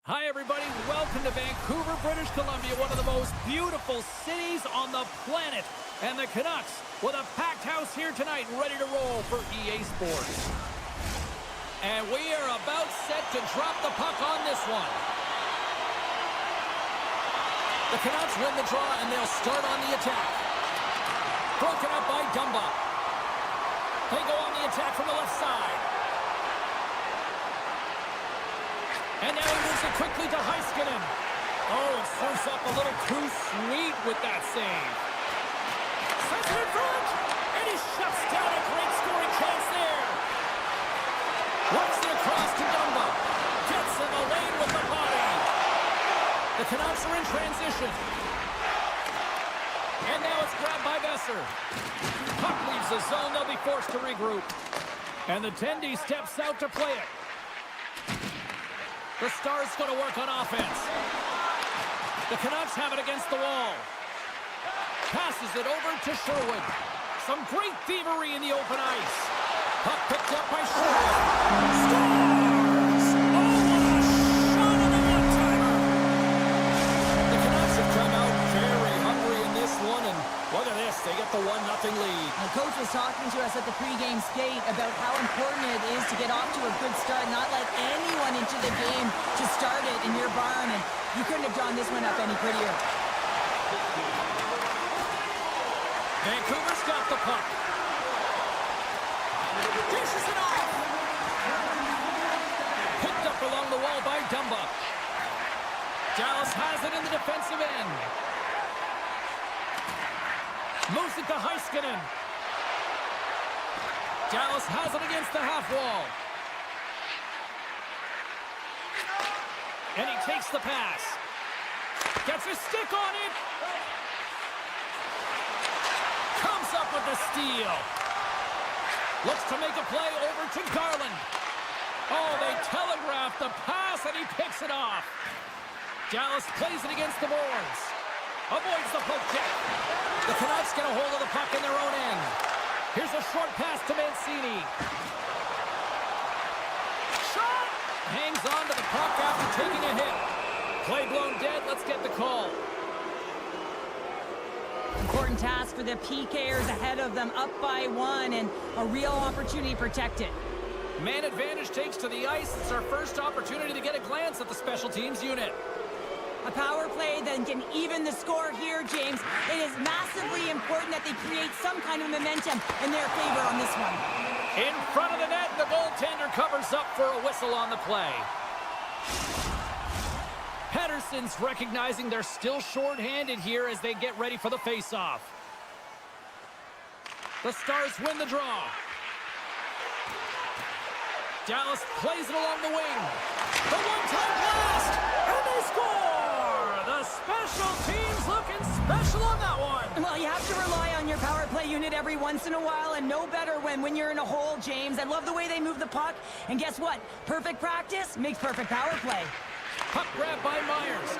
Hi, everybody. Welcome to Vancouver, British Columbia, one of the most beautiful cities on the planet. And the Canucks with a packed house here tonight, ready to roll for EA Sports. And we are about set to drop the puck on this one. The Canucks win the draw, and they'll start on the attack. Broken up by Dumba. They go on the attack from the left side. And now he moves it quickly to Heiskanen. Oh, it serves up a little too sweet with that save. Sends it in front, and he shuts down a great scoring chance there. Works it across to Dumba. Gets in the lane with the body. The Canucks are in transition. And now it's grabbed by Besser. Puck leaves the zone. They'll be forced to regroup. And the Tendy steps out to play it. The Stars going to work on offense. The Canucks have it against the wall. Passes it over to Sherwood. Some great thievery in the open ice. Puck picked up by Sherwood. Stars! Oh, what a shot on the one-timer! The Canucks have come out very hungry in this one, and look at this. They get the 1-0 lead. The coach was talking to us at the pregame skate about how important it is to get off to a good start, not let anyone into the game to start it in your barn, and you couldn't have drawn this one up any prettier. Vancouver's got the puck. Dishes it off. Picked up along the wall by Dumba. Dallas has it in the defensive end. Moves it to Heiskanen. Dallas has it against the half wall. And he takes the pass. Gets a stick on it. Comes up with the steal. Looks to make a play over to Garland. Oh, they telegraphed the pass, and he picks it off. Dallas plays it against the boards. Avoids the poke check. The Canucks get a hold of the puck in their own end. Here's a short pass to Mancini. Shot! Hangs on to the puck after taking a hit. Play blown dead. Let's get the call. Important task for the PKers ahead of them, up by 1, and a real opportunity protected. Man advantage takes to the ice. It's our first opportunity to get a glance at the special teams unit. A power play that can even the score here, James. It is massively important that they create some kind of momentum in their favor on this one. In front of the net, the goaltender covers up for a whistle on the play. Pettersson's recognizing they're still short-handed here as they get ready for the face-off. The Stars win the draw. Dallas plays it along the wing. The one-time blast, and they score! The special teams looking special on that one. Well, you have to rely on your power play unit every once in a while, and no better when you're in a hole, James. I love the way they move the puck, and guess what? Perfect practice makes perfect power play. Puck grab by Myers.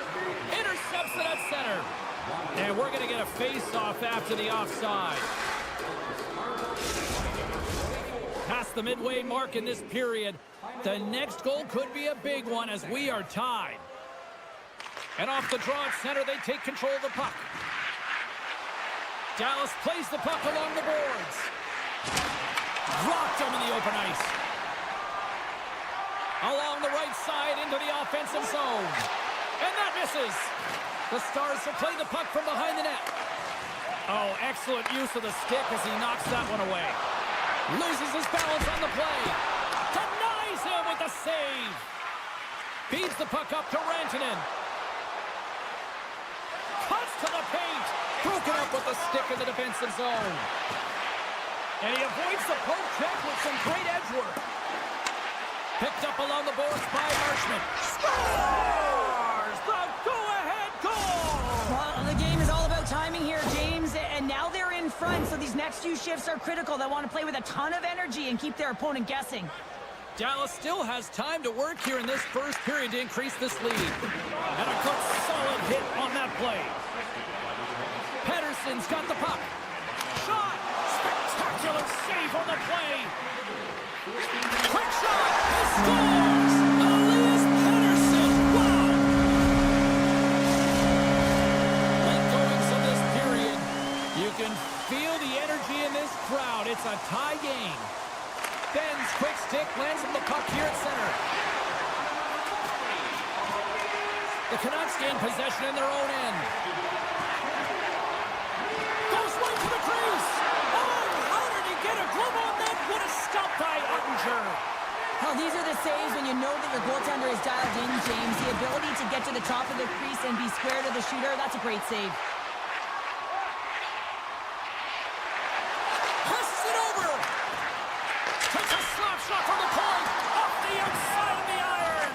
Intercepts it at center. And we're going to get a face-off after the offside. Past the midway mark in this period. The next goal could be a big one as we are tied. And off the draw at center, they take control of the puck. Dallas plays the puck along the boards. Dropped him in the open ice. Along the right side into the offensive zone. And that misses. The Stars will play the puck from behind the net. Oh, excellent use of the stick as he knocks that one away. Loses his balance on the play. Denies him with the save. Feeds the puck up to Rantanen. Cuts to the paint. Broken up with the stick in the defensive zone. And he avoids the poke check with some great edge work. Picked up along the boards by Marchment. Scores! The go-ahead goal! Well, the game is all about timing here, James, and now they're in front, so these next few shifts are critical. They want to play with a ton of energy and keep their opponent guessing. Dallas still has time to work here in this first period to increase this lead. And a good solid hit on that play. Pettersson's got the puck. Shot! Spectacular save on the play. Quick shot! He scores! Elias Pettersson! Wow! a tie game. Ben's quick stick lands on the puck here at center. The Canucks gain possession in their own end. Goes right to the crease. Oh, how did he get a glove on that? What a stop by Ottinger. Well, these are the saves when you know that your goaltender is dialed in, James. The ability to get to the top of the crease and be square to the shooter, that's a great save. Passes it over. Takes a slap shot from the point. Off the outside of the iron.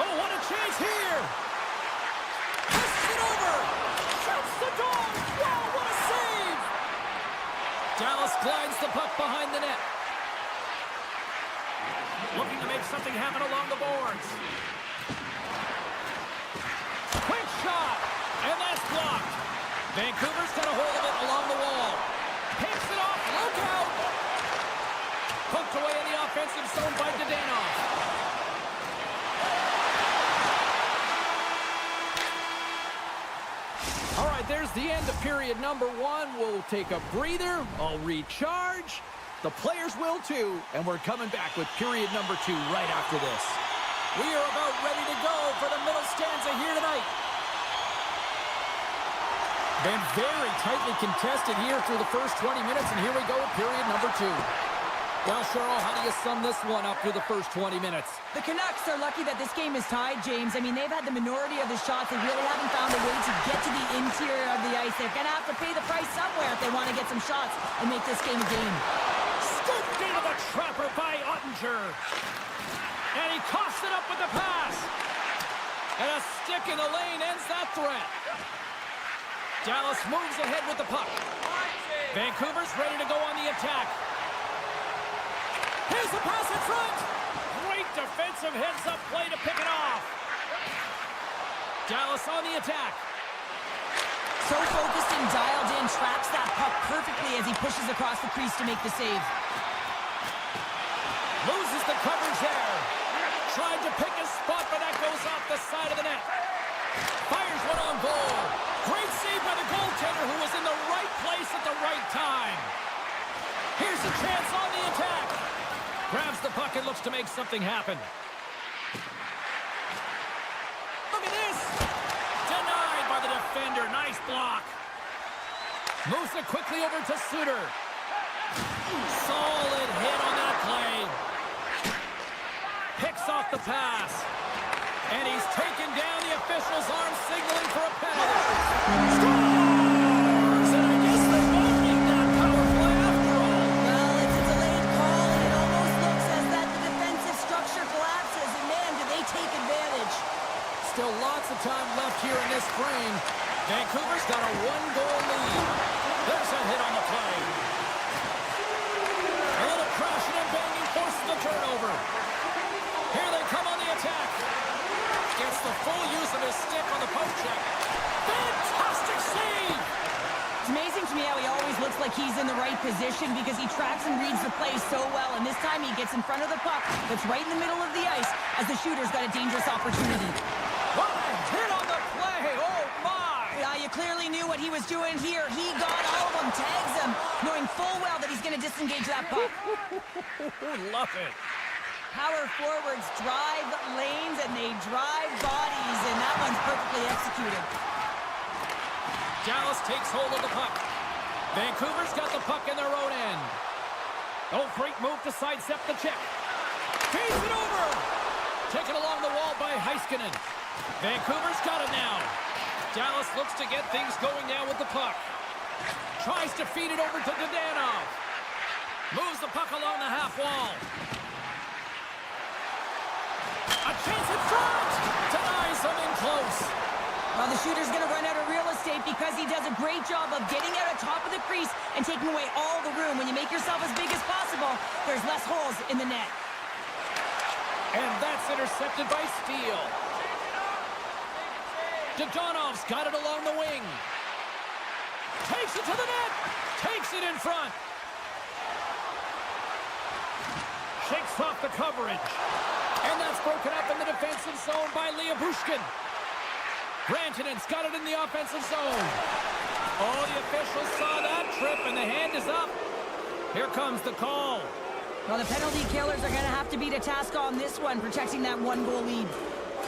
Oh, what a chance here. Passes it over. Shoots the dog. Wow, what a save. Dallas glides the puck behind the net. Looking to make something happen along the boards. Quick shot. And that's blocked. Vancouver's got a hold of it along the wall. Picks it off. Look out. Poked away in the offensive zone by Dodo. All right, there's the end of period number 1. We'll take a breather. I'll recharge. The players will too, and we're coming back with period number 2 right after this. We are about ready to go for the middle stanza here tonight. Been very tightly contested here through the first 20 minutes, and here we go with period number 2. Well, Cheryl, how do you sum this one up through the first 20 minutes? The Canucks are lucky that this game is tied, James. I mean, they've had the minority of the shots. They really haven't found a way to get to the interior of the ice. They're going to have to pay the price somewhere if they want to get some shots and make this game a game. Scooped into the trapper by Ottinger. And he coughs it up with the pass. And a stick in the lane ends that threat. Dallas moves ahead with the puck. Vancouver's ready to go on the attack. Here's the pass in front. Great defensive heads-up play to pick it off. Dallas on the attack. So focused and dialed in, tracks that puck perfectly as he pushes across the crease to make the save. Loses the coverage there. Tried to pick a spot, but that goes off the side of the net. Fires one on goal. Great save by the goaltender who was in the right place at the right time. Here's a chance on the attack. Grabs the puck and looks to make something happen. Look at this. Denied by the defender. Nice block. Moves it quickly over to Suter. Solid hit on that play. Picks off the pass. And he's taken down. The official's arm signaling for a penalty. Scores! And I guess they won't need that power play after all. Well, it's a delayed call, and it almost looks as that the defensive structure collapses. And man, do they take advantage. Still lots of time left here in this frame. Vancouver's got a 1-goal lead. There's a hit on the play. A little crashing and banging forces the turnover. Here they come on the attack. Gets the full use of his stick on the poke check. Fantastic save! It's amazing to me how he always looks like he's in the right position because he tracks and reads the play so well. And this time he gets in front of the puck that's right in the middle of the ice as the shooter's got a dangerous opportunity. What a hit on the play! Oh, my! Yeah, you clearly knew what he was doing here. He got all of them, tags them, knowing full well that he's going to disengage that puck. Love it. Power forwards drive lanes and they drive bodies, and that one's perfectly executed. Dallas takes hold of the puck. Vancouver's got the puck in their own end. Oh, great move to sidestep the check. Feeds it over. Taken along the wall by Heiskanen. Vancouver's got it now. Dallas looks to get things going now with the puck. Tries to feed it over to Dodo. Moves the puck along the half wall. A chance in front! Denies him in close. Well, the shooter's going to run out of real estate because he does a great job of getting out on top of the crease and taking away all the room. When you make yourself as big as possible, there's less holes in the net. And that's intercepted by Steele. Dodonov's got it along the wing. Takes it to the net. Takes it in front. Shakes off the coverage. And that's broken up in the defensive zone by Bushkin. Rantanen's got it in the offensive zone. Oh, the officials saw that trip, and the hand is up. Here comes the call. Well, the penalty killers are going to have to beat a task on this one, protecting that one-goal lead.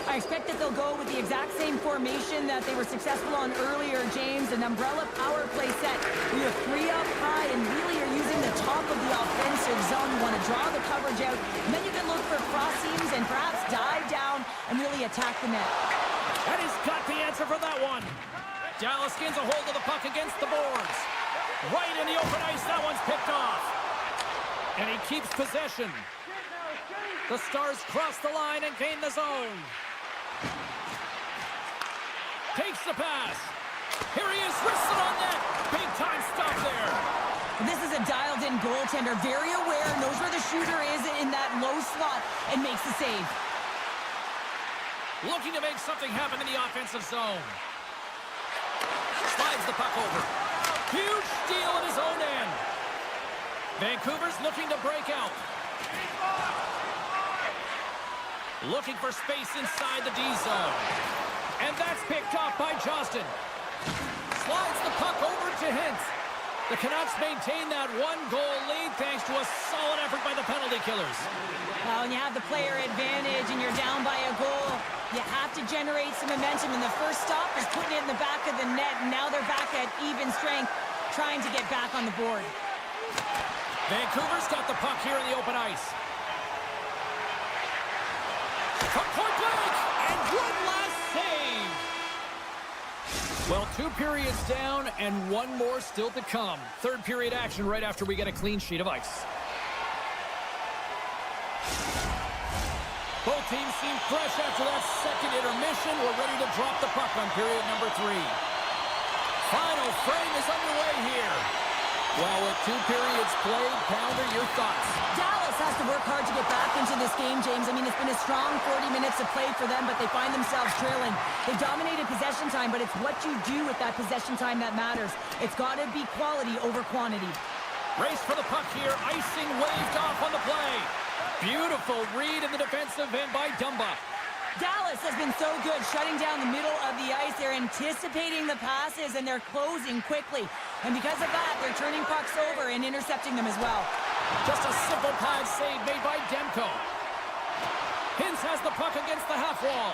I expect that they'll go with the exact same formation that they were successful on earlier, James, an umbrella power play set. We have 3 up high and really are using the top of the offensive zone. You want to draw the coverage out, and then you can look for cross seams and perhaps dive down and really attack the net. And he's got the answer for that one. Dallas gains a hold of the puck against the boards. Right in the open ice, that one's picked off. And he keeps possession. The Stars cross the line and gain the zone. Takes the pass. Here he is, wristed on net. Big time stop there. This is a dialed-in goaltender, very aware, knows where the shooter is in that low slot, and makes the save. Looking to make something happen in the offensive zone. Slides the puck over. Huge steal at his own end. Vancouver's looking to break out. Looking for space inside the D zone. And that's picked off by Johnston. Slides the puck over to Hintz. The Canucks maintain that one-goal lead thanks to a solid effort by the penalty killers. Well, when you have the player advantage and you're down by a goal, you have to generate some momentum. And the first stop is putting it in the back of the net. And now they're back at even strength, trying to get back on the board. Vancouver's got the puck here in the open ice. From point blank, and one last save. Well, 2 periods down and 1 more still to come. Third period action right after we get a clean sheet of ice. Both teams seem fresh after that second intermission. We're ready to drop the puck on period number 3. Final frame is underway here. Well, with 2 periods played, Pounder, your thoughts? Dallas has to work hard to get back into this game, James. I mean, it's been a strong 40 minutes of play for them, but they find themselves trailing. They've dominated possession time, but it's what you do with that possession time that matters. It's got to be quality over quantity. Race for the puck here. Icing waved off on the play. Beautiful read in the defensive end by Dumba. Dallas has been so good shutting down the middle of the ice. They're anticipating the passes, and they're closing quickly. And because of that, they're turning pucks over and intercepting them as well. Just a simple pad save made by Demko. Hintz has the puck against the half wall.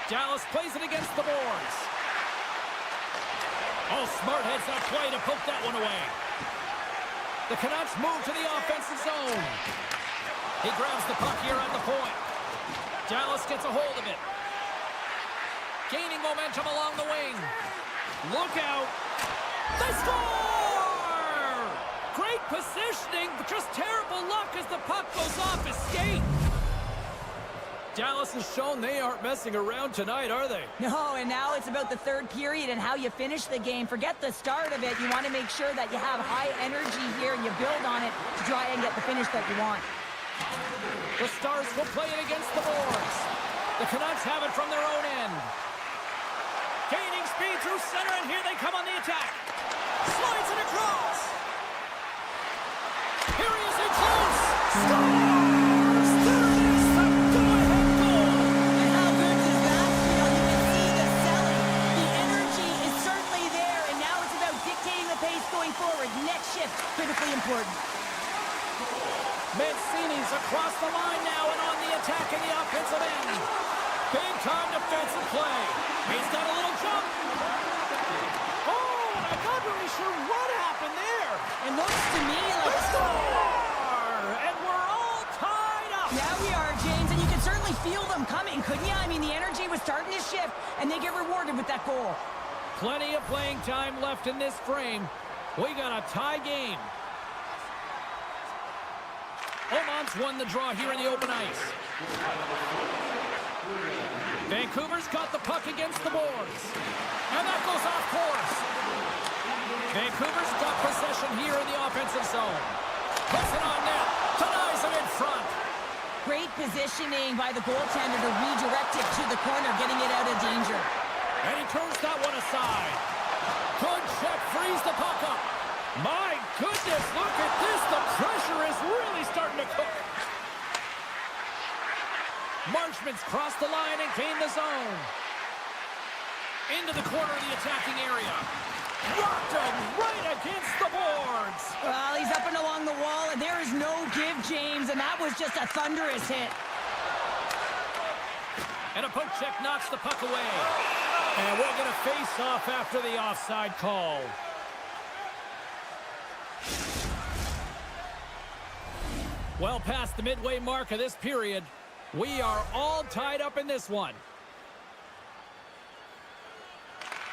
Dallas plays it against the boards. Oh, smart heads that play to poke that one away. The Canucks move to the offensive zone. He grabs the puck here at the point. Dallas gets a hold of it. Gaining momentum along the wing. Look out. They score! Great positioning, but just terrible luck as the puck goes off his skate. Dallas has shown they aren't messing around tonight, are they? No, and now it's about the third period and how you finish the game. Forget the start of it. You want to make sure that you have high energy here and you build on it to try and get the finish that you want. The Stars will play it against the boards. The Canucks have it from their own end. Gaining speed through center, and here they come on the attack. Slides it across. Here he is in close. Scores! There it is, the go-ahead goal. And how good is that? You know, you can see the selling. The energy is certainly there, and now it's about dictating the pace going forward. Next shift, critically important. Mancini's across the line now and on the attack in the offensive end. Big time defensive play. He's got a little jump. Oh, and I'm not really sure what happened there. It looks to me like... Score! And we're all tied up. Yeah, we are, James, and you can certainly feel them coming, couldn't you? I mean, the energy was starting to shift, and they get rewarded with that goal. Plenty of playing time left in this frame. We got a tie game. Oman's won the draw here in the open ice. Vancouver's got the puck against the boards. And that goes off course. Vancouver's got possession here in the offensive zone. Puts it on net. Denies it in front. Great positioning by the goaltender to redirect it to the corner, getting it out of danger. And he turns that one aside. Good check, frees the puck up. My goodness, look at this. The pressure is really starting to cook. Marchment's crossed the line and gained the zone. Into the corner of the attacking area. Rocked him right against the boards. Well, he's up and along the wall, and there is no give, James, and that was just a thunderous hit. And a poke check knocks the puck away. And we'll get a face-off after the offside call. Well past the midway mark of this period, we are all tied up in this one.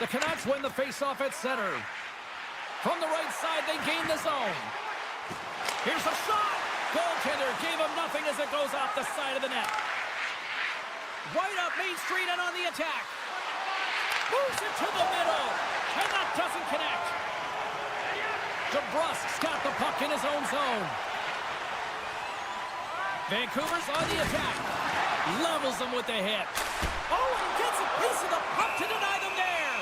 The Canucks win the face-off at center. From the right side, they gain the zone. Here's a shot. Goaltender gave him nothing as it goes off the side of the net. Right up Main Street and on the attack. Moves it to the middle. And that doesn't connect. DeBrusk's got the puck in his own zone. Vancouver's on the attack. Levels them with the hit. Oh, and gets a piece of the puck to deny them there.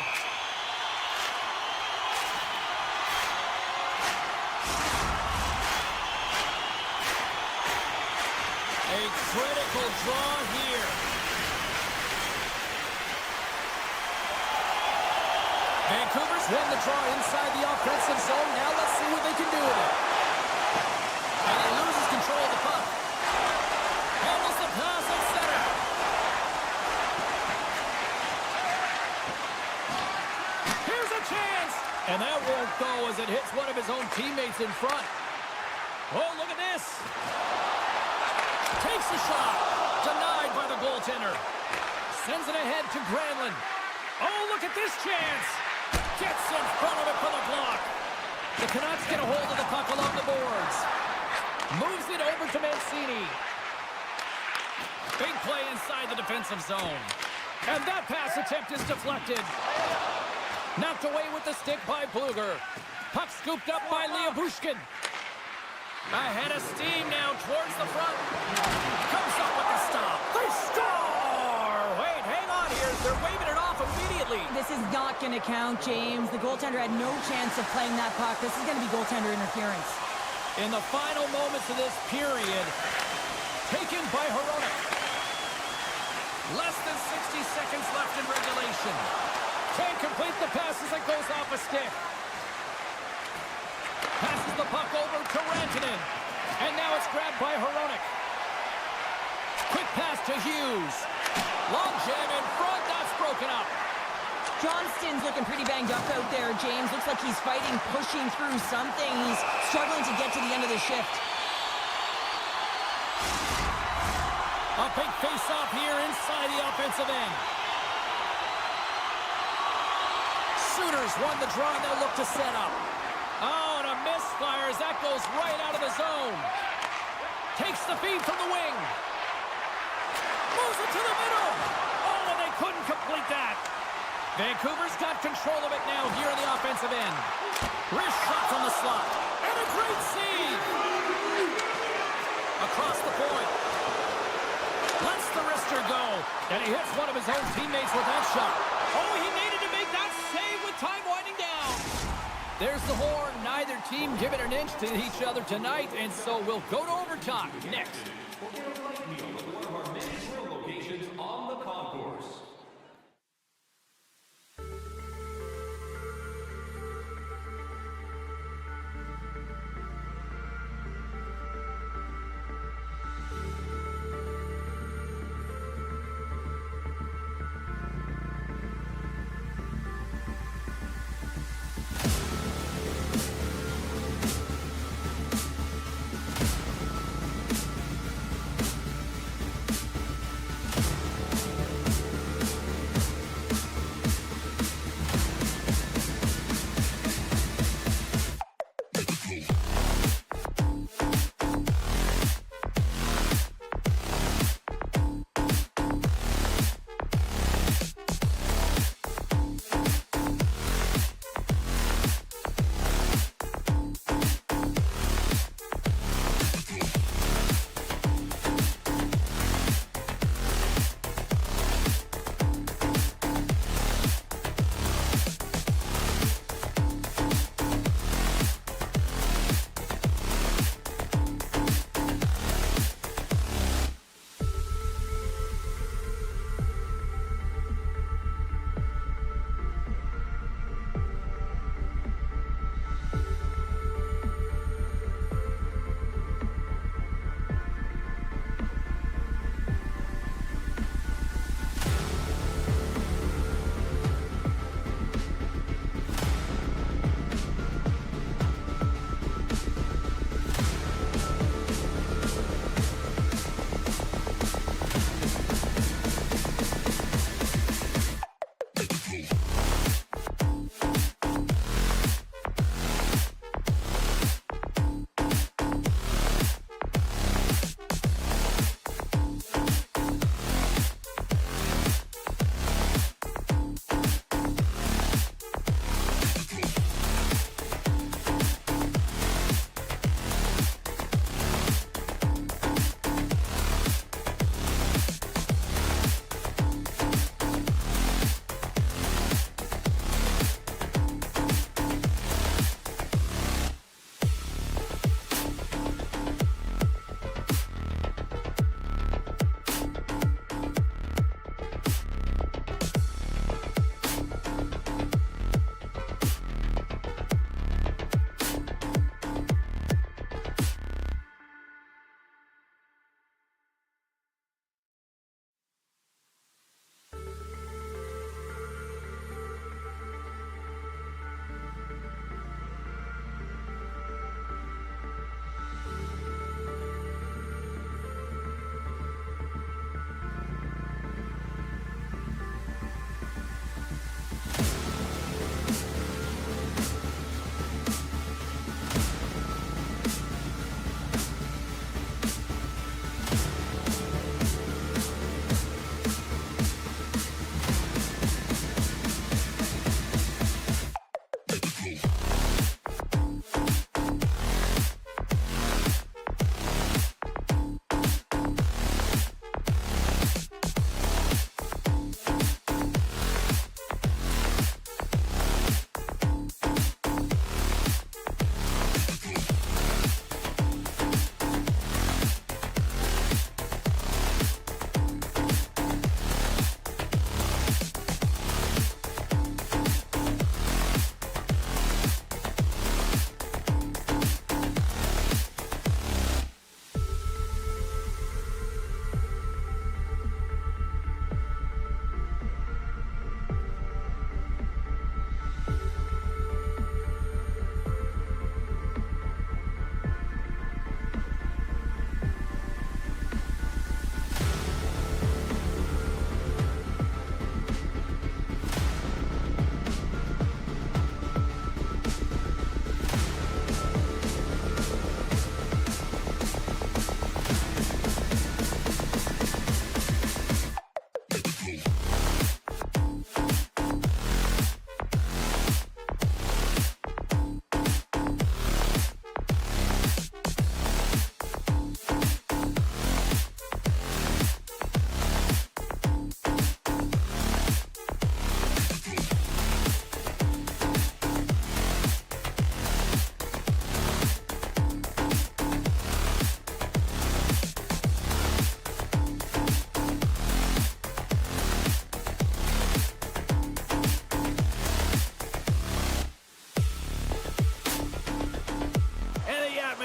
A critical draw here. Vancouver's won the draw inside the offensive zone. Now let's see what they can do with it. And he loses control of the puck. Handles the pass at center. Here's a chance. And that won't go as it hits one of his own teammates in front. Oh, look at this. Takes the shot. Denied by the goaltender. Sends it ahead to Granlund. Oh, look at this chance. Gets in front of it for the block. The Canucks get a hold of the puck along the boards. Moves it over to Mancini. Big play inside the defensive zone. And that pass attempt is deflected. Knocked away with the stick by Bluger. Puck scooped up by Liabushkin. Ahead of steam now towards the front. Comes up with the stop. They score! Wait, hang on here. They're waving it off immediately. This is not going to count, James. The goaltender had no chance of playing that puck. This is going to be goaltender interference. In the final moments of this period, taken by Hronek. Less than 60 seconds left in regulation. Can't complete the pass as it goes off a stick. Passes the puck over to Rantanen. And now it's grabbed by Hronek. Quick pass to Hughes. Long jam in front. That's broken up. Johnston's looking pretty banged up out there, James. Looks like he's fighting, pushing through something. He's struggling to get to the end of the shift. A big face-off here inside the offensive end. Sooners won the draw and they'll look to set up. Oh, and a misfire as that goes right out of the zone. Takes the feed from the wing. Moves it to the middle. Oh, and they couldn't complete that. Vancouver's got control of it now here in the offensive end. Wrist shot from the slot. And a great save. Across the point. Lets the wrister go. And he hits one of his own teammates with that shot. Oh, he needed to make that save with time winding down. There's the horn. Neither team giving an inch to each other tonight, and so we'll go to overtime next. One of our many grill locations on the concourse.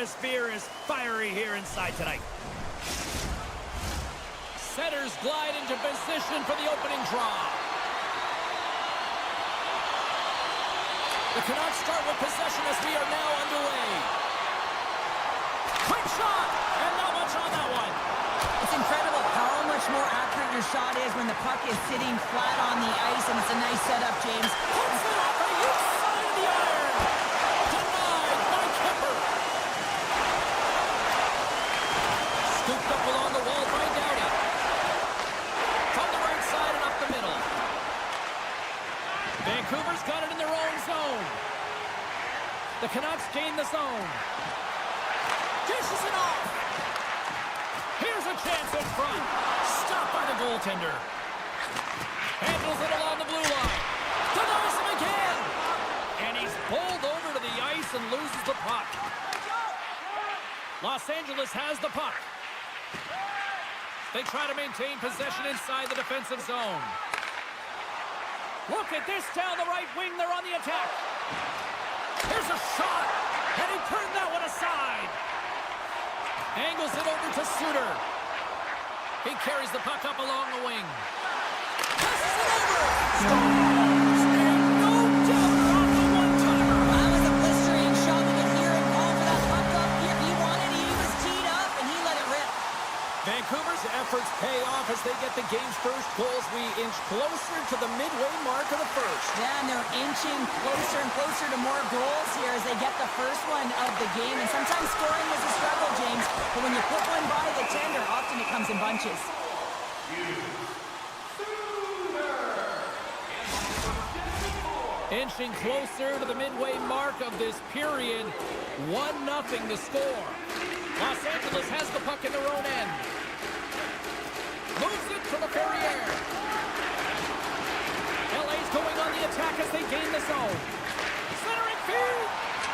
atmosphere is fiery here inside tonight. Setters glide into position for the opening draw. The Canucks start with possession as we are now underway. Quick shot! And not much on that one. It's incredible how much more accurate your shot is when the puck is sitting flat on the ice, and it's a nice setup, James. Puts it off the east side of the iron. Denied by Kemper. Scooped up along the wall by Dodo. From the right side and up the middle. Vancouver's got it in their own zone. The Canucks gain the zone. Dishes it off. Here's a chance in front. Stopped by the goaltender. Handles it along the blue line. Denies him again. And he's bowled over to the ice and loses the puck. Los Angeles has the puck. They try to maintain possession inside the defensive zone. Look at this down the right wing. They're on the attack. Here's a shot. And he turned that one aside. Angles it over to Suter. He carries the puck up along the wing. Passes it over. Scores! And no doubter on the one-timer. That was a blistering shot. We could hear him call for that puck up here. He wanted it. He was teed up, and he let it rip. Vancouver's efforts pay off as they get the game's first goals. We inch closer to the midway mark of the first. Yeah, and they're inching closer and closer to more goals here as they get the first one of the game. And sometimes scoring is a struggle, James. But when you put one by the tender, often it comes in bunches. Inching closer to the midway mark of this period. 1-0 to score. Los Angeles has the puck in their own end. Moves it to LaFerriere. LA's going on the attack as they gain the zone. Centering feed.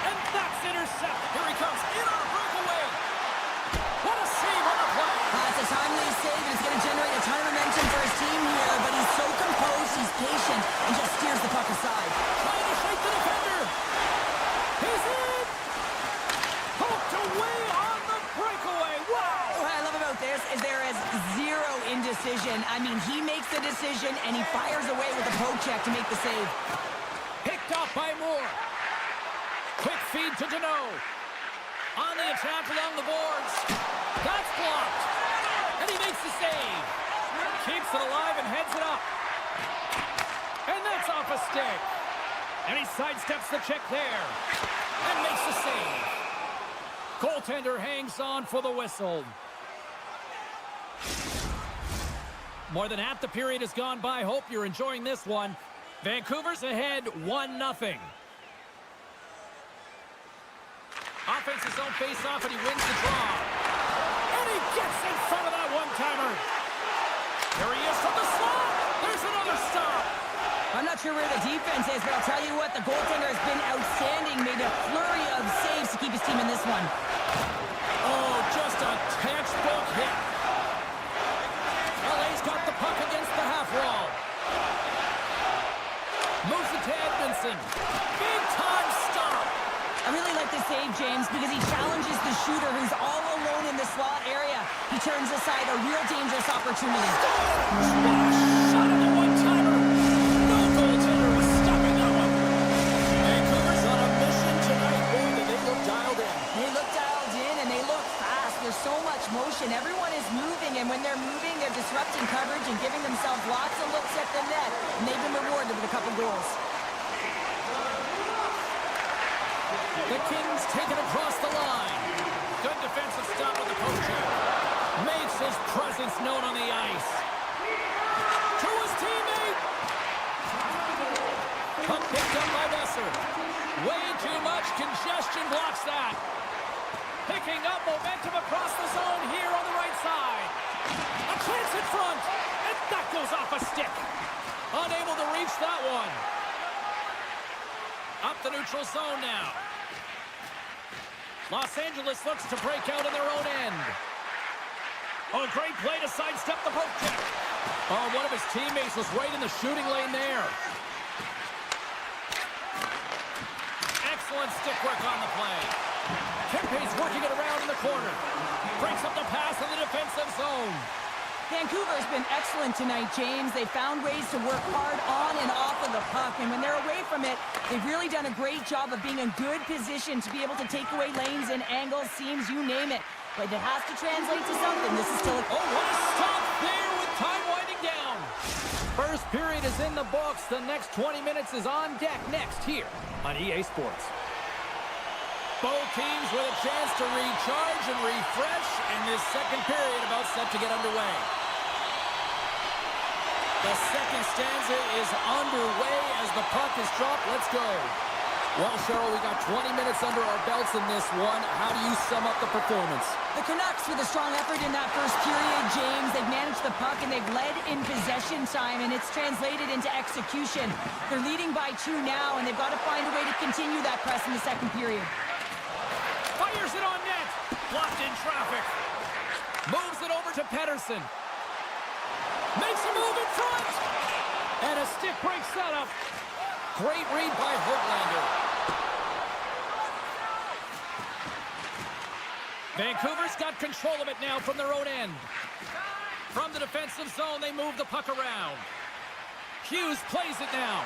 And that's intercepted. Here he comes in on a breakaway. What a save on the play. It's a timely save, and it's going to generate a ton of momentum for his team here. But he's so composed, he's patient, and just steers the puck aside. Trying to shake the defender. He's in. Poked away on the breakaway. Wow. What I love about this is there is zero indecision. I mean, he makes the decision, and he fires away with a poke check to make the save. Picked off by Moore. Quick feed to Dodo. On the attack along the boards. That's blocked. And he makes the save. Keeps it alive and heads it up. And that's off a stick. And he sidesteps the check there. And makes the save. Goaltender hangs on for the whistle. More than half the period has gone by. Hope you're enjoying this one. Vancouver's ahead 1-0. Offense his own face-off, and he wins the draw. And he gets in front of that one-timer. There he is from the slot. There's another stop. I'm not sure where the defense is, but I'll tell you what, the goaltender has been outstanding. Made a flurry of saves to keep his team in this one. Oh, just a textbook hit. LA's got the puck against the half wall. Moves it to Edmondson. Big-time stop. I really like this save, James, because he challenges the shooter who's all alone in the slot area. He turns aside a real dangerous opportunity. Shot on the one-timer. No goaltender was stopping that one. Vancouver's on a mission tonight. Boy, did they look dialed in. They look dialed in, and they look fast. There's so much motion. Everyone is moving, and when they're moving, they're disrupting coverage and giving themselves lots of looks at the net. And they've been rewarded with a couple goals. The Kings take it across the line. Good defensive stop with the poke check. Makes his presence known on the ice. To his teammate. Puck picked up by Besser. Way too much congestion blocks that. Picking up momentum across the zone here on the right side. A chance in front. And that goes off a stick. Unable to reach that one. Up the neutral zone now. Los Angeles looks to break out in their own end. Oh, great play to sidestep the poke check. Oh, one of his teammates was right in the shooting lane there. Excellent stick work on the play. Kempe's working it around in the corner. Breaks up the pass in the defensive zone. Vancouver's been excellent tonight, James. They found ways to work hard on and off of the puck, and when they're away from it, they've really done a great job of being in good position to be able to take away lanes and angles, seams, you name it. But it has to translate to something. This is still a... Oh, what a stop there with time winding down. First period is in the books. The next 20 minutes is on deck next here on EA Sports. Both teams with a chance to recharge and refresh, and this second period about set to get underway. The second stanza is underway as the puck is dropped. Let's go. Well, Cheryl, we got 20 minutes under our belts in this one. How do you sum up the performance? The Canucks with a strong effort in that first period, James. They've managed the puck and they've led in possession time, and it's translated into execution. They're leading by 2 now, and they've got to find a way to continue that press in the second period. Fires it on net. Blocked in traffic. Moves it over to Pedersen. Makes a move in front. And a stick break setup. Great read by Hoaglander. Vancouver's got control of it now from their own end. From the defensive zone, they move the puck around. Hughes plays it now.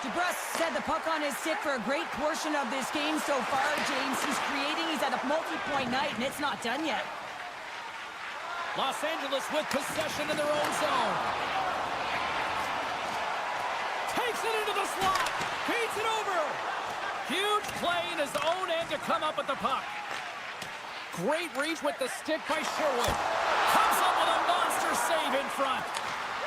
DeBrusk had the puck on his stick for a great portion of this game so far, James. He's at a multi-point night, and it's not done yet. Los Angeles with possession in their own zone. Takes it into the slot. Feeds it over. Huge play in his own end to come up with the puck. Great reach with the stick by Sherwood. Comes up with a monster save in front.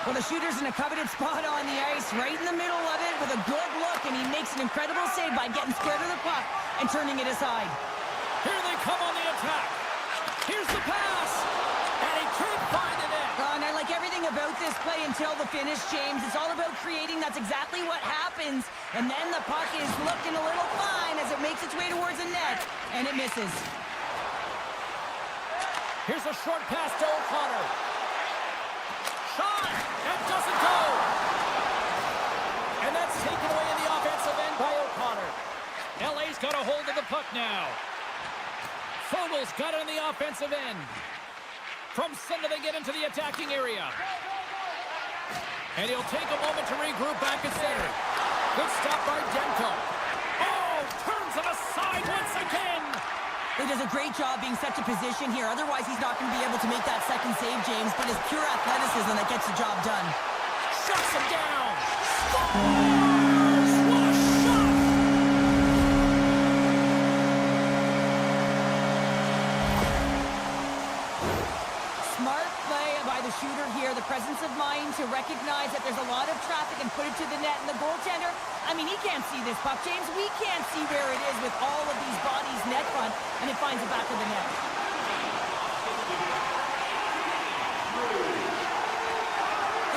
Well, the shooter's in a coveted spot on the ice, right in the middle of it with a good look, and he makes an incredible save by getting square to the puck and turning it aside. Here they come on the attack. Here's the pass. And he can't find the net. And I like everything about this play until the finish, James. It's all about creating. That's exactly what happens. And then the puck is looking a little fine as it makes its way towards the net, and it misses. Here's a short pass to O'Connor. Shot! That doesn't go! And that's taken away in the offensive end by O'Connor. LA's got a hold of the puck now. Fogel's got it in the offensive end. From center, they get into the attacking area. And he'll take a moment to regroup back at center. Good stop by Demko. Oh, turns him aside once again. He does a great job being such a position here. Otherwise, he's not going to be able to make that second save, James. But it's pure athleticism that gets the job done. Shuts him down. Scores! What a shot! Smart play by the shooter here. The presence of mind to recognize that there's a lot of traffic and put it to the net. And the goaltender, I mean, he can't see this puck, James. We can't see where it is with all of these bodies net front, and it finds the back of the net.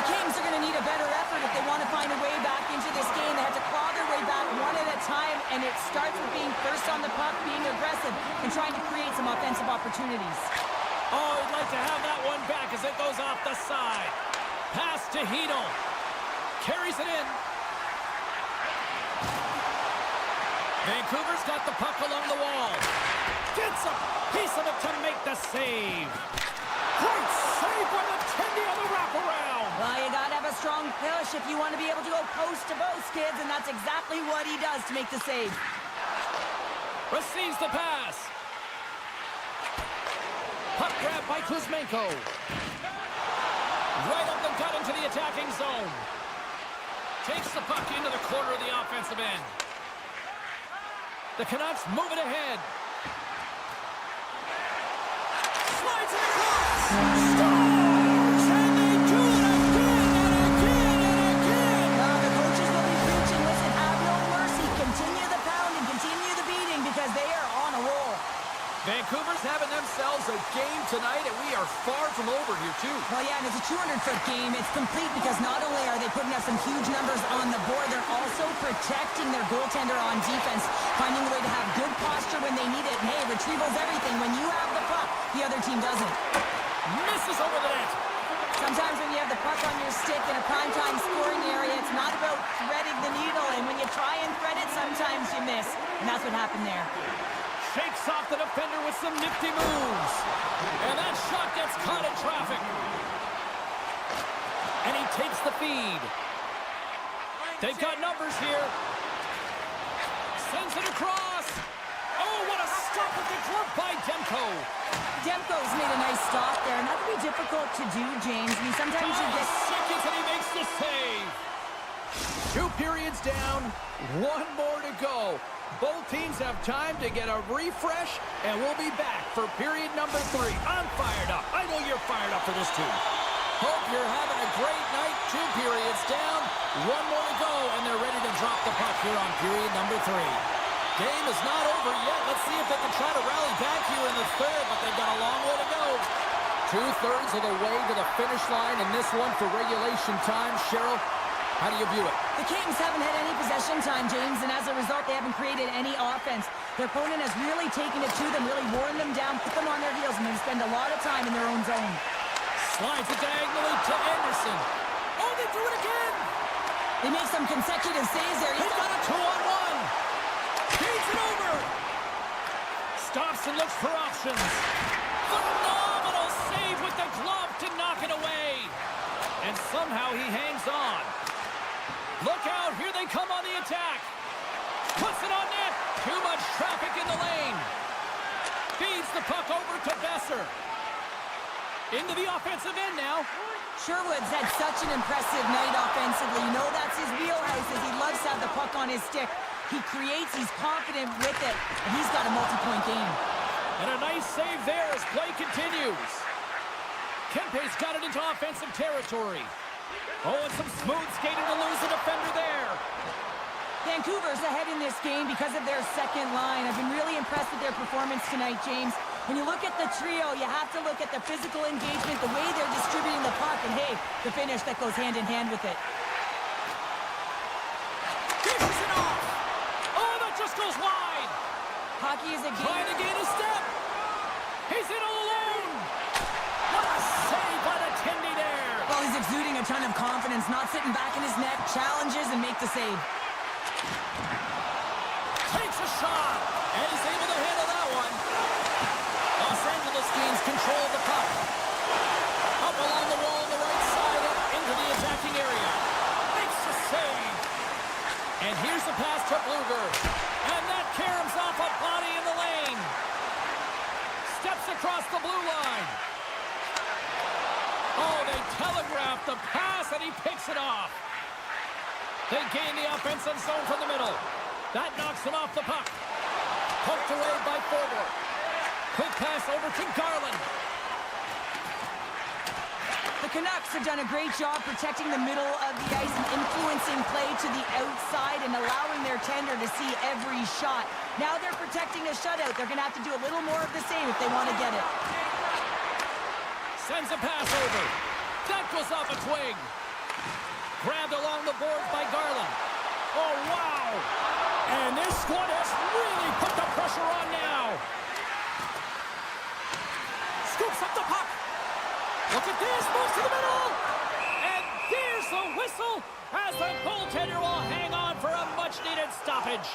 The Kings are going to need a better effort if they want to find a way back into this game. They have to claw their way back one at a time, and it starts with being first on the puck, being aggressive, and trying to create some offensive opportunities. Oh, he'd like to have that one back as it goes off the side. Pass to Hedel. Carries it in. Vancouver's got the puck along the wall. Gets a piece of it to make the save. Great save by the Tendy on the wraparound. Well, you got to have a strong push if you want to be able to go post to post, kids, and that's exactly what he does to make the save. Receives the pass. Puck grab by Kuzmenko. Right up the gut into the attacking zone. Takes the puck into the corner of the offensive end. The Canucks move it ahead. Slides it across. Scores! And they do it again and again and again. The coaches will be preaching, listen, have no mercy. Continue the pounding, continue the beating, because they are on a roll. Vancouver's having themselves a game tonight, and we are far from over here, too. Well, yeah, and it's a 200-foot game. It's complete because not only are they putting up some huge numbers on the board, they're also protecting their goaltender on defense, finding a way to have good posture when they need it. And, hey, retrieval's everything. When you have the puck, the other team doesn't. Misses over the net. Sometimes when you have the puck on your stick in a primetime scoring area, it's not about threading the needle. And when you try and thread it, sometimes you miss. And that's what happened there. shakes off the defender with some nifty moves. And that shot gets caught in traffic. And he takes the feed. They've got numbers here. Sends it across. Oh, what a stop with the glove by Demko. Demko's made a nice stop there, and that can be difficult to do, James. I mean, sometimes you get... Seconds and he makes the save. 2 periods down, 1 more to go. Both teams have time to get a refresh, and we'll be back for period number 3. I'm fired up. I know you're fired up for this too. Hope you're having a great night. 2 periods down, 1 more to go, and they're ready to drop the puck here on period number 3. Game is not over yet. Let's see if they can try to rally back here in the 3rd, but they've got a long way to go. 2/3 of the way to the finish line in this one for regulation time. Cheryl, how do you view it? The Kings haven't had any possession time, James, and as a result, they haven't created any offense. Their opponent has really taken it to them, really worn them down, put them on their heels, and they spend a lot of time in their own zone. Slides it diagonally to Anderson. Oh, they do it again! They make some consecutive saves there. He's got a 2-on-1. Feeds it over. Stops and looks for options. Phenomenal save with the glove to knock it away. And somehow he hangs on. Look out, here they come on the attack. Puts it on net. Too much traffic in the lane. Feeds the puck over to Besser. Into the offensive end now. Sherwood's had such an impressive night offensively. You know that's his wheelhouse, as he loves to have the puck on his stick. He creates, he's confident with it, and he's got a multi-point game. And a nice save there as play continues. Kempe's got it into offensive territory. Oh, and some smooth skating to lose a defender there. Vancouver's ahead in this game because of their second line. I've been really impressed with their performance tonight, James. When you look at the trio, you have to look at the physical engagement, the way they're distributing the puck, and hey, the finish that goes hand in hand with it. Keeps it off. Oh, that just goes wide. Hockey is a game. Trying to gain a step. He's in all alone. What a save by the Tindy there. Well, he's exuding a ton of confidence, not sitting back in his net, challenges and make the save. Takes a shot, and he's able to handle that one. Los Angeles gains control of the puck. Up along the wall on the right side, up into the attacking area. Makes the save. And here's the pass to Bluger. And that caroms off a body in the lane. Steps across the blue line. Oh, they telegraph the pass, and he picks it off. They gain the offensive zone from the middle. That knocks him off the puck. Poked away by Forward. Quick pass over to Garland. The Canucks have done a great job protecting the middle of the ice and influencing play to the outside and allowing their tender to see every shot. Now they're protecting a shutout. They're going to have to do a little more of the same if they want to get it. Sends a pass over. That goes off a twig. Grabbed along the boards by Garland. Oh, wow. And this squad has really put the pressure on now. Scoops up the puck. Look at this. Moves to the middle. And there's the whistle as the goaltender will hang on for a much-needed stoppage.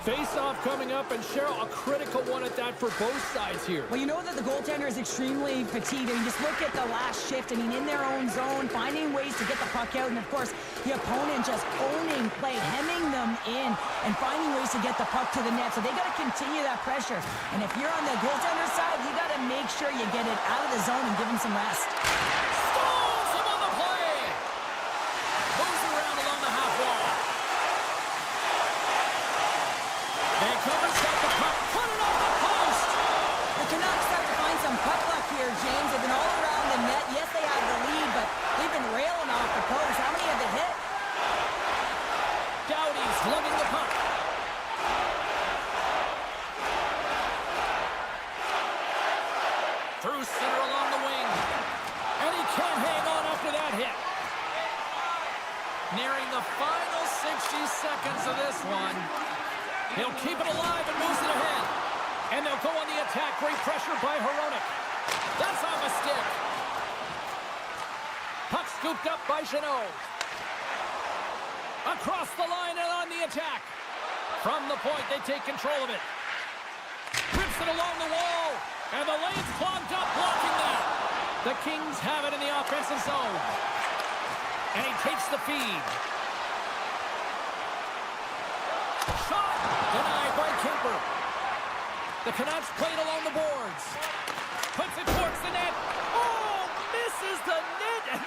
Face-off coming up, and Cheryl, a critical one at that for both sides here. Well, you know that the goaltender is extremely fatigued. I mean, just look at the last shift. I mean, in their own zone, finding ways to get the puck out. And, of course, the opponent just owning play, hemming them in, and finding ways to get the puck to the net. So they got to continue that pressure. And if you're on the goaltender side, you got to make sure you get it out of the zone and give him some rest. Stalls him on the play. Moves around along the half wall. Vancouver's got the puck. Put it on the post. The Canucks start to find some puck luck here, James. They've been all around the net. Yes, they have the lead, but they've been railing off the post. How many have they hit? Doughty's lugging the puck. Through center along the wing. And he can't hang on after that hit. Nearing the final 60 seconds of this one. He'll keep it alive and moves it ahead. And they'll go on the attack. Great pressure by Hronek. That's off a stick. Puck scooped up by Jeannot. Across the line and on the attack. From the point, they take control of it. Rips it along the wall. And the lane's clogged up, blocking that. The Kings have it in the offensive zone. And he takes the feed. Shot! Denied by Kemper. The Canucks played along the boards. Puts it towards the net. Oh, misses the net. And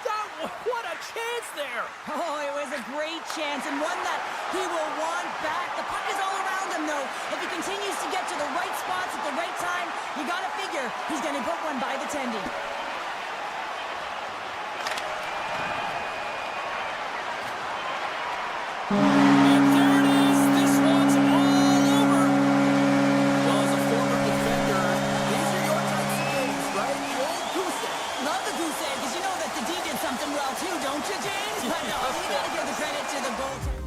what a chance there. Oh, it was a great chance and one that he will want back. The puck is all around him, though. If he continues to get to the right spots at the right time, you got to figure he's going to put one by the tendy. And there it is. This one's all over. Well, as a former defender, these are your types of games, right? The old goose egg. Love the goose egg, because you know that the D did something well too, don't you, James? But no, you got to give the credit to the goaltender.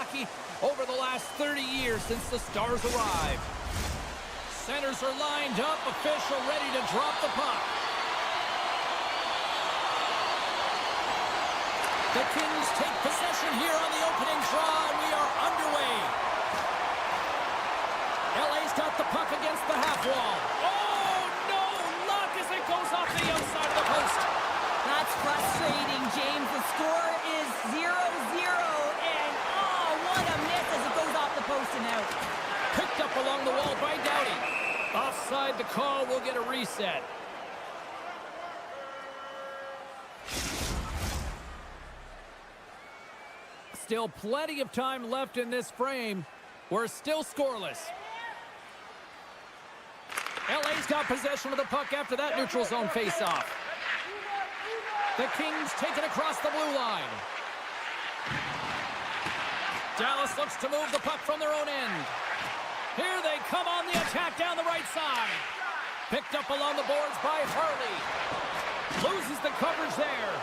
hockey over the last 30 years since the Stars arrived. Centers are lined up, official ready to drop the puck. The Kings take possession here on the opening draw, and we are underway. LA's got the puck against the half wall. Oh, no! Luck as it goes off the outside of the post. That's frustrating, James. The score is 0-0, and oh, what a miss as it goes off the post and out. Picked up along the wall by Doughty. Offside the call, will get a reset. Still plenty of time left in this frame. We're still scoreless. LA's got possession of the puck after that neutral zone faceoff. The Kings take it across the blue line. Dallas looks to move the puck from their own end. Here they come on the attack down the right side. Picked up along the boards by Harley. Loses the coverage there.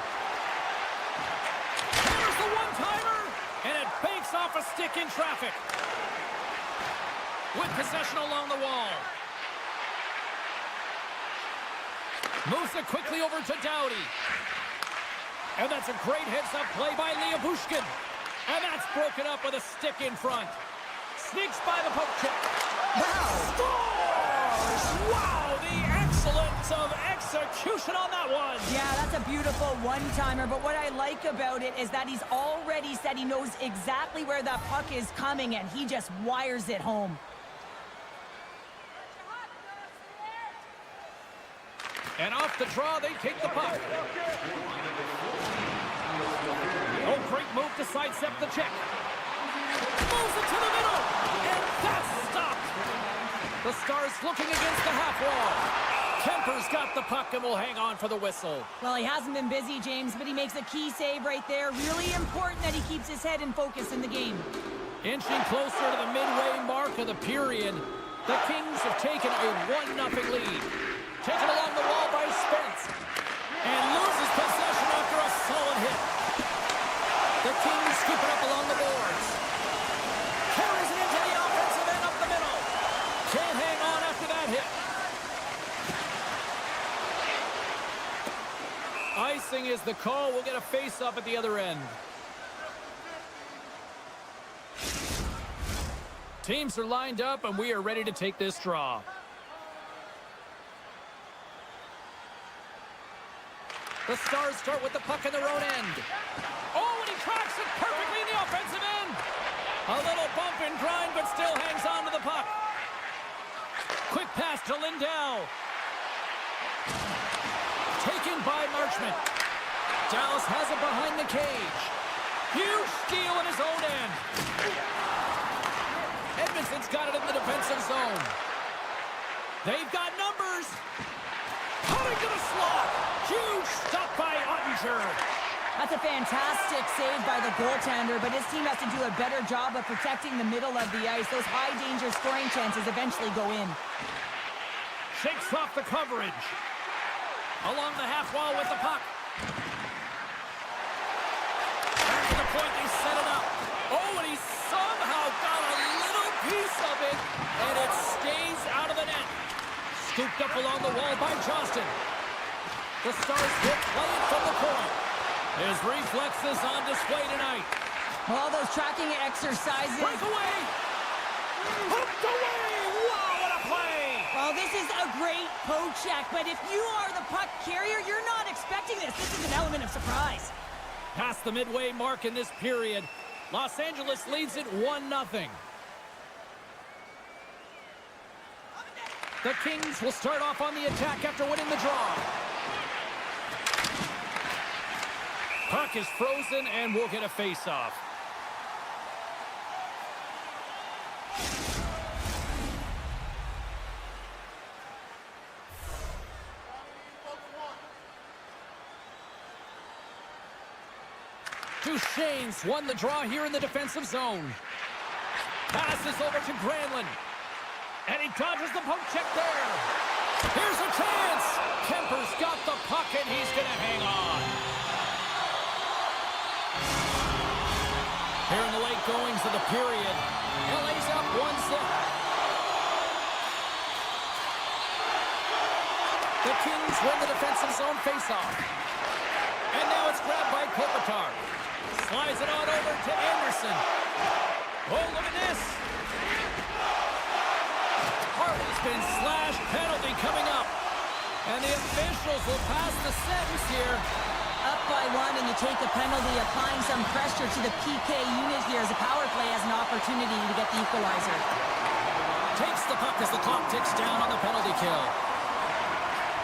There's the one-timer, and it banks off a stick in traffic. With possession along the wall. Moves it quickly over to Doughty. And that's a great heads-up play by Bushkin. And that's broken up with a stick in front. Sneaks by the poke check. Wow. Scores! Wow, the excellence of execution on that one. Yeah, that's a beautiful one-timer, but what I like about it is that he's already said he knows exactly where that puck is coming, and he just wires it home. And off the draw, they take the puck. Oh, great move to sidestep the check. Moves it to the middle, and that's stopped. The Stars looking against the half wall. Kemper's got the puck and will hang on for the whistle. Well, he hasn't been busy, James, but he makes a key save right there. Really important that he keeps his head in focus in the game. Inching closer to the midway mark of the period, the Kings have taken a 1-0 lead. Taken along the wall by Spence. And loses possession after a solid hit. The Kings scoop it up along the boards. Carries it into the offensive end up the middle. Can't hang on after that hit. Icing is the call. We'll get a face-up at the other end. Teams are lined up, and we are ready to take this draw. The Stars start with the puck in their own end. Oh, and he tracks it perfectly in the offensive end. A little bump and grind, but still hangs on to the puck. Quick pass to Lindell. Taken by Marchment. Dallas has it behind the cage. Huge steal in his own end. Edmondson's got it in the defensive zone. They've got numbers. Cutting to the slot. Huge stop by Ottinger. That's a fantastic save by the goaltender, but his team has to do a better job of protecting the middle of the ice. Those high-danger scoring chances eventually go in. Shakes off the coverage. Along the half wall with the puck. Back to the point, they set it up. Oh, and he somehow got a little piece of it, and it stays out of the net. Scooped up along the wall by Johnston. The Stars will play it from the point. His reflexes on display tonight. All those tracking exercises. Breakaway! Hooked away! Wow, what a play! Well, this is a great poke check, but if you are the puck carrier, you're not expecting this. This is an element of surprise. Past the midway mark in this period, Los Angeles leads it 1-0. The Kings will start off on the attack after winning the draw. Puck is frozen, and we'll get a face-off. Duchesne's won the draw here in the defensive zone. Passes over to Granlund. And he dodges the poke check there. Here's a chance. Kemper's got the puck, and he's going to hang on. Here in the late goings of the period. LA's up 1-0. The Kings win the defensive zone faceoff. And now it's grabbed by Kopitar. Slides it on over to Anderson. Oh, look at this. Harley's been slashed. Penalty coming up. And the officials will pass the sentence here. Up by 1 and you take a penalty, applying some pressure to the PK unit here as the power play has an opportunity to get the equalizer. Takes the puck as the clock ticks down on the penalty kill.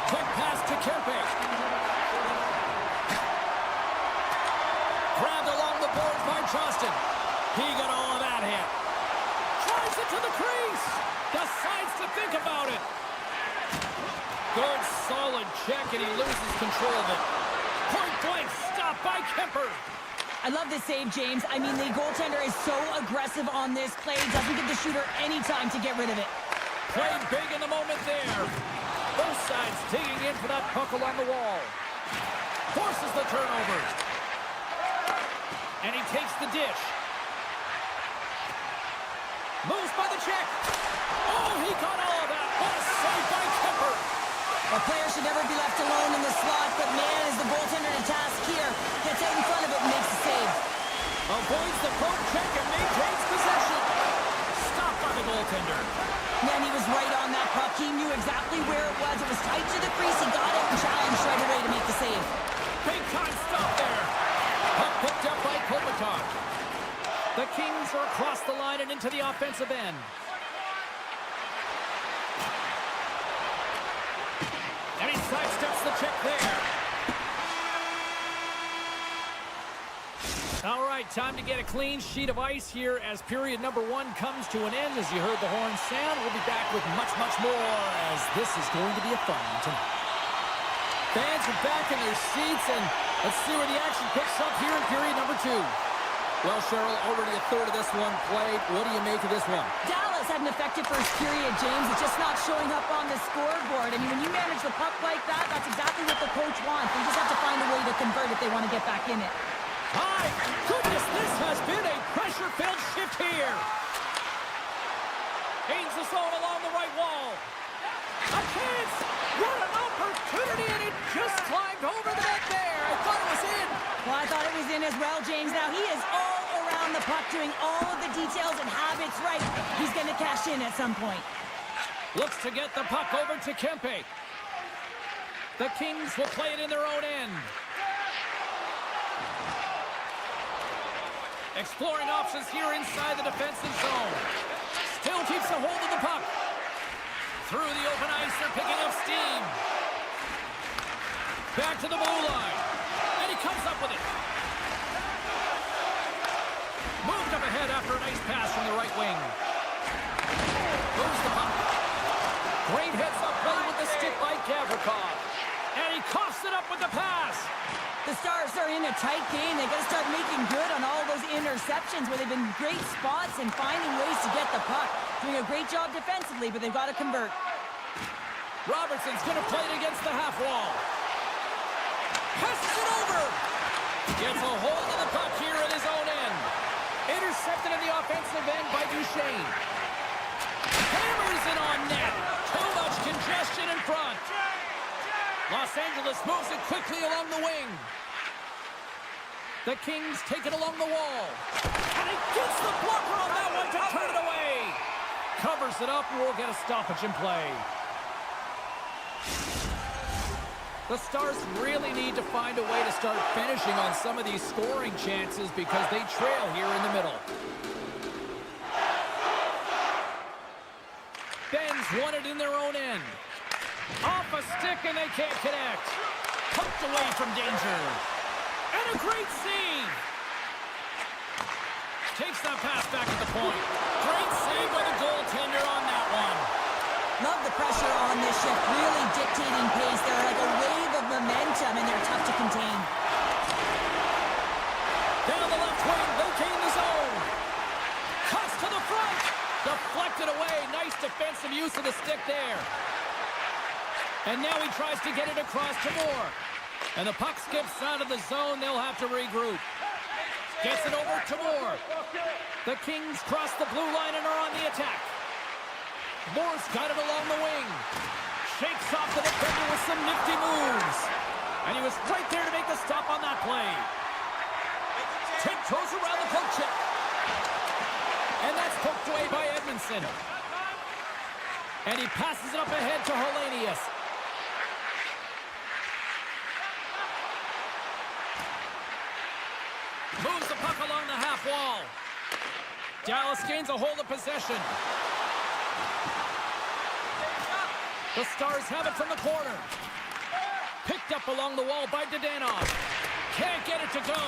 Quick pass to Kempe. Grabbed along the boards by Johnston. He got all of that hit. Drives it to the crease. Decides to think about it. Good, solid check, and he loses control of it. Point blank stop by Kemper. I love this save, James. I mean, the goaltender is so aggressive on this play. Doesn't give the shooter any time to get rid of it. Played big in the moment there. Both sides digging in for that puck along the wall. Forces the turnover. And he takes the dish. Moves by the check. Oh, he got all of that. What a save by Kemper. A player should never be left alone in the slot, but man, is the goaltender to task here. Gets out in front of it and makes the save. Avoids the poke check and maintains possession. Stopped by the goaltender. Man, he was right on that puck. He knew exactly where it was. It was tight to the crease. He got it and challenged right away to make the save. Big time stop there. Puck picked up by Kopitar. The Kings are across the line and into the offensive end. And he sidesteps the check there. All right, time to get a clean sheet of ice here as period number 1 comes to an end. As you heard the horn sound, we'll be back with much, much more as this is going to be a fun one tonight. Fans are back in their seats, and let's see where the action picks up here in period number 2. Well, Cheryl, already a third of this one played. What do you make of this one? Dallas had an effective first period, James. It's just not showing up on the scoreboard. I mean, when you manage the puck like that, that's exactly what the coach wants. They just have to find a way to convert if they want to get back in it. My goodness, this has been a pressure-filled shift here. Gains the zone along the right wall. A chance! What an opportunity, and it just climbed over the net there. I thought it was in. Well, I thought it was in as well, James. Now he is all around the puck, doing all of the details and habits right. He's going to cash in at some point. Looks to get the puck over to Kempe. The Kings will play it in their own end. Exploring options here inside the defensive zone. Still keeps a hold of the puck. Through the open ice, they're picking up steam. Back to the blue line. And he comes up with it. Moved up ahead after a nice pass from the right wing. Moves the puck. Great heads-up play with the stick by Gavrikov. And he coughs it up with the pass. The Stars are in a tight game. They got to start making good on all those interceptions where they've been great spots and finding ways to get the puck. Doing a great job defensively, but they've got to convert. Robertson's going to play it against the half wall. Passes it over. Gets a hold of the puck here at his own end. Intercepted in the offensive end by Duchesne. Hammers it on net. Too much congestion in front. Los Angeles moves it quickly along the wing. The Kings take it along the wall. And he gets the blocker on that one to turn it away. Covers it up and we'll get a stoppage in play. The Stars really need to find a way to start finishing on some of these scoring chances because they trail here in the middle. Ben's won it in their own end. Off a stick and they can't connect. Poked away from danger. And a great save. Takes that pass back at the point. Great save by the goaltender on that one. Love the pressure on this shift. Really dictating pace. They're like a wave of momentum and they're tough to contain. Down the left wing, they gain the zone. Cuts to the front. Deflected away. Nice defensive use of the stick there. And now he tries to get it across to Moore. And the puck skips out of the zone. They'll have to regroup. Gets it over to Moore. The Kings cross the blue line and are on the attack. Moore's got it along the wing. Shakes off the defender with some nifty moves. And he was right there to make the stop on that play. Tiptoes around the poke check. And that's poked away by Edmondson. And he passes it up ahead to Hellenius. Moves the puck along the half wall. Dallas gains a hold of possession. The Stars have it from the corner. Picked up along the wall by Dodo. Can't get it to go.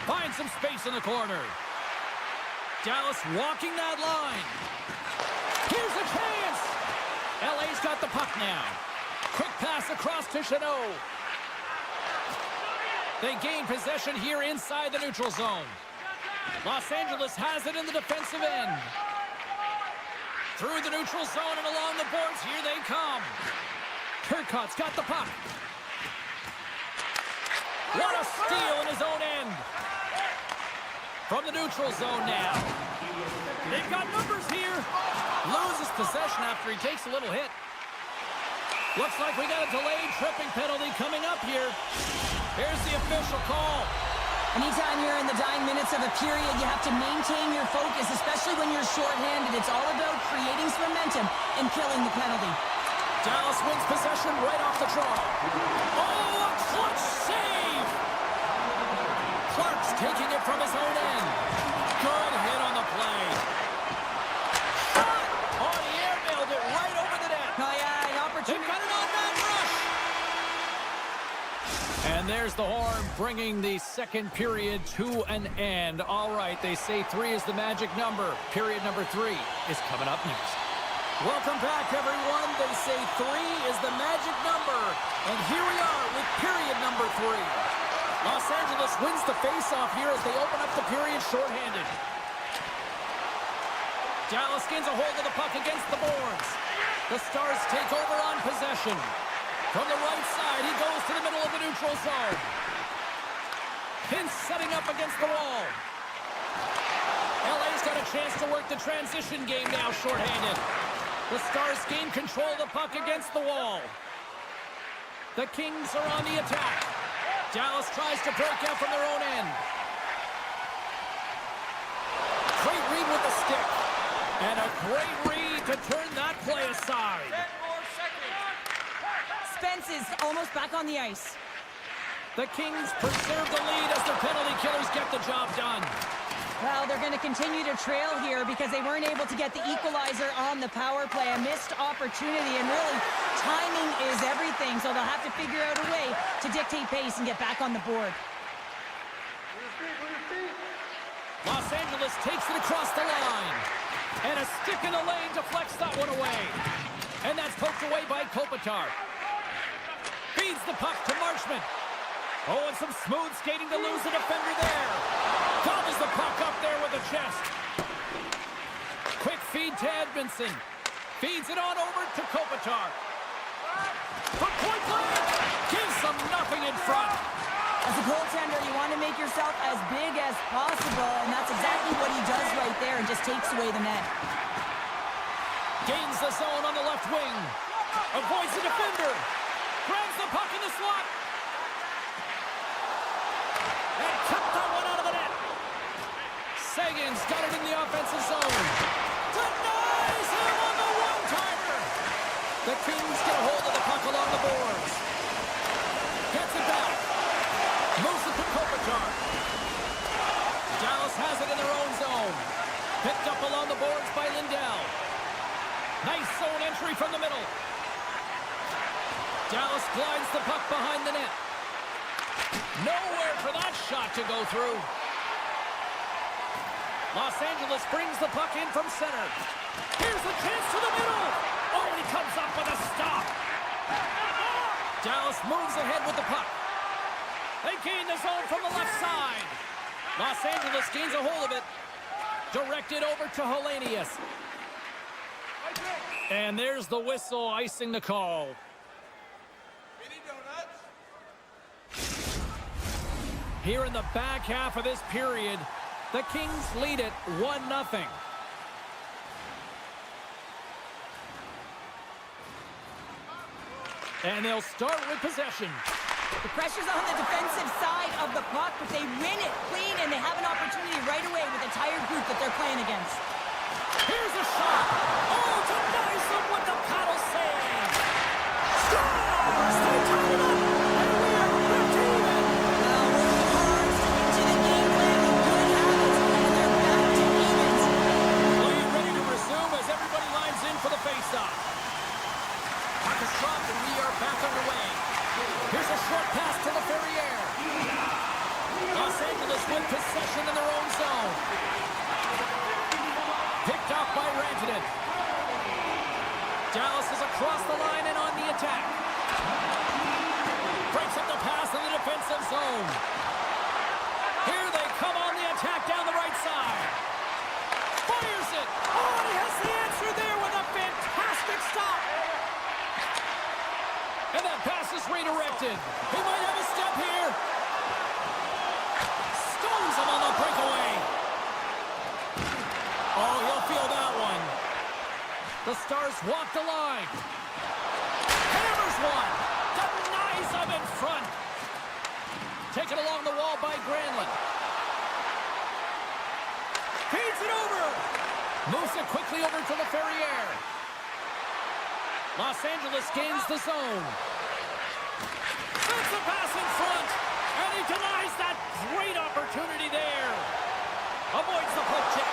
Finds some space in the corner. Dallas walking that line. Here's a chance. LA's got the puck now. Quick pass across to Chanot. They gain possession here inside the neutral zone. Los Angeles has it in the defensive end. Through the neutral zone and along the boards, here they come. Turcotte's got the puck. What a steal in his own end. From the neutral zone now. They've got numbers here. Loses possession after he takes a little hit. Looks like we got a delayed tripping penalty coming up here. Here's the official call. Anytime you're in the dying minutes of a period, you have to maintain your focus, especially when you're shorthanded. It's all about creating some momentum and killing the penalty. Dallas wins possession right off the draw. Oh, a clutch save! Clark's taking it from his own end. Good hit on the play. Shot! Oh, the air mailed it right over the net. Oh, yeah, an opportunity. They've got an on-man rush. And there's the horn, bringing the second period to an end. All right, they say 3 is the magic number. Period number 3 is coming up next. Welcome back, everyone. They say 3 is the magic number. And here we are with period number 3. Los Angeles wins the faceoff here as they open up the period shorthanded. Dallas gains a hold of the puck against the boards. The Stars take over on possession. From the right side, he goes to the middle of the neutral zone. Pin setting up against the wall. LA's got a chance to work the transition game now shorthanded. The Stars gain control of the puck against the wall. The Kings are on the attack. Dallas tries to break out from their own end. Great read with the stick. And a great read to turn that play aside. Spence is almost back on the ice. The Kings preserve the lead as their penalty killers get the job done. Well, they're going to continue to trail here because they weren't able to get the equalizer on the power play. A missed opportunity, and really, timing is everything, so they'll have to figure out a way to dictate pace and get back on the board. Los Angeles takes it across the line. And a stick in the lane deflects that one away. And that's poked away by Kopitar. Feeds the puck to Marchment. Oh, and some smooth skating to lose the defender there. Gobbles the puck up there with the chest. Quick feed to Edmondson. Feeds it on over to Kopitar. From point blank. Gives them nothing in front. As a goaltender, you want to make yourself as big as possible, and that's exactly what he does right there and just takes away the net. Gains the zone on the left wing. Avoids the defender. Grabs the puck in the slot. And kept that one out of the net. Sagan's got it in the offensive zone. Denies him on the one-timer. The Kings get a hold of the puck along the boards. Gets it back. Moves it to Kopitar. Dallas has it in their own zone. Picked up along the boards by Lindell. Nice zone entry from the middle. Dallas glides the puck behind the net. Nowhere for that shot to go through. Los Angeles brings the puck in from center. Here's a chance to the middle. Oh, he comes up with a stop. Dallas moves ahead with the puck. They gain the zone from the left side. Los Angeles gains a hold of it. Directed over to Hellenius. And there's the whistle icing the call. Here in the back half of this period, the Kings lead it 1-0. And they'll start with possession. The pressure's on the defensive side of the puck, but they win it clean, and they have an opportunity right away with the entire group that they're playing against. Here's a shot. Oh, denies them with the paddle save. Scores! They tie it up, and we are back to even. Now working hard, sticking to the game plan with good habits, and they're back to evens. Play ready to resume as everybody lines in for the faceoff. Puck is dropped, and we are back underway. Here's a short pass to the Ferrier. Los Angeles with possession in their own zone. Picked up by Rantanen. Dallas is across the line and on the attack. Breaks up the pass in the defensive zone. Here they come on the attack down the right side. Fires it. Oh, and he has the answer there with a fantastic stop. And that pass is redirected. He might have a step here. Stones him on the breakaway. Oh, he'll feel that one. The Stars walk the line. Hammers one. Denies him in front. Taken along the wall by Granlund. Feeds it over. Moves it quickly over to the Ferrier. Los Angeles gains the zone. Sends the pass in front. And he denies that great opportunity there. Avoids the poke check.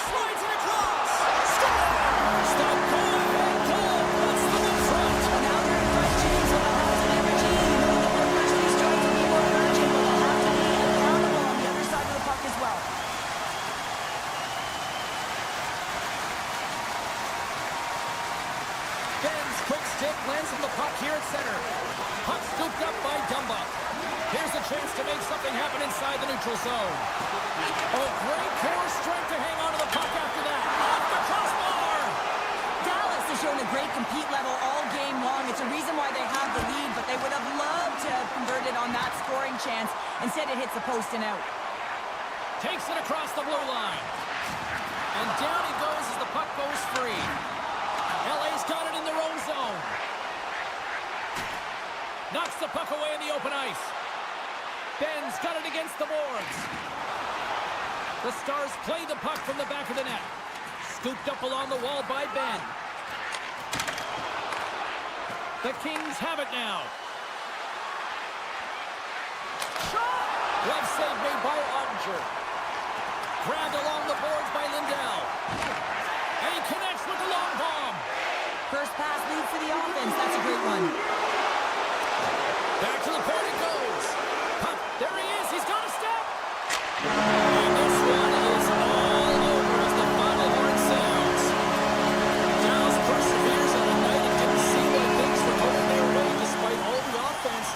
Slides it across. Scores! The go-ahead goal puts them in front. Now they're in front, James, and it has an energy. You know that their first two starts will be more urgent, but they'll have to be accountable on the other side of the puck as well. Ben's quick stick lands on the puck here at center. Puck scooped up by Dumba. Here's a chance to make something happen inside the neutral zone. Oh, great core strength to hang on to the puck after that. Off the crossbar! Dallas has shown a great compete level all game long. It's a reason why they have the lead, but they would have loved to have converted on that scoring chance. Instead, it hits the post and out. Takes it across the blue line. And down he goes as the puck goes free. LA's got it in their own zone. Knocks the puck away in the open ice. Ben's got it against the boards. The Stars play the puck from the back of the net. Scooped up along the wall by Ben. The Kings have it now. Shot! Glove save made by Ottinger. Grabbed along the boards by Lindell. And he connects with the long bomb. First pass leads to the offense. That's a great one. Back to the point it goes. Puck, there he is. He's got a step. And this one is all over as the final horn sounds. Dallas perseveres on a night it didn't seem like things were going their way despite all the offense.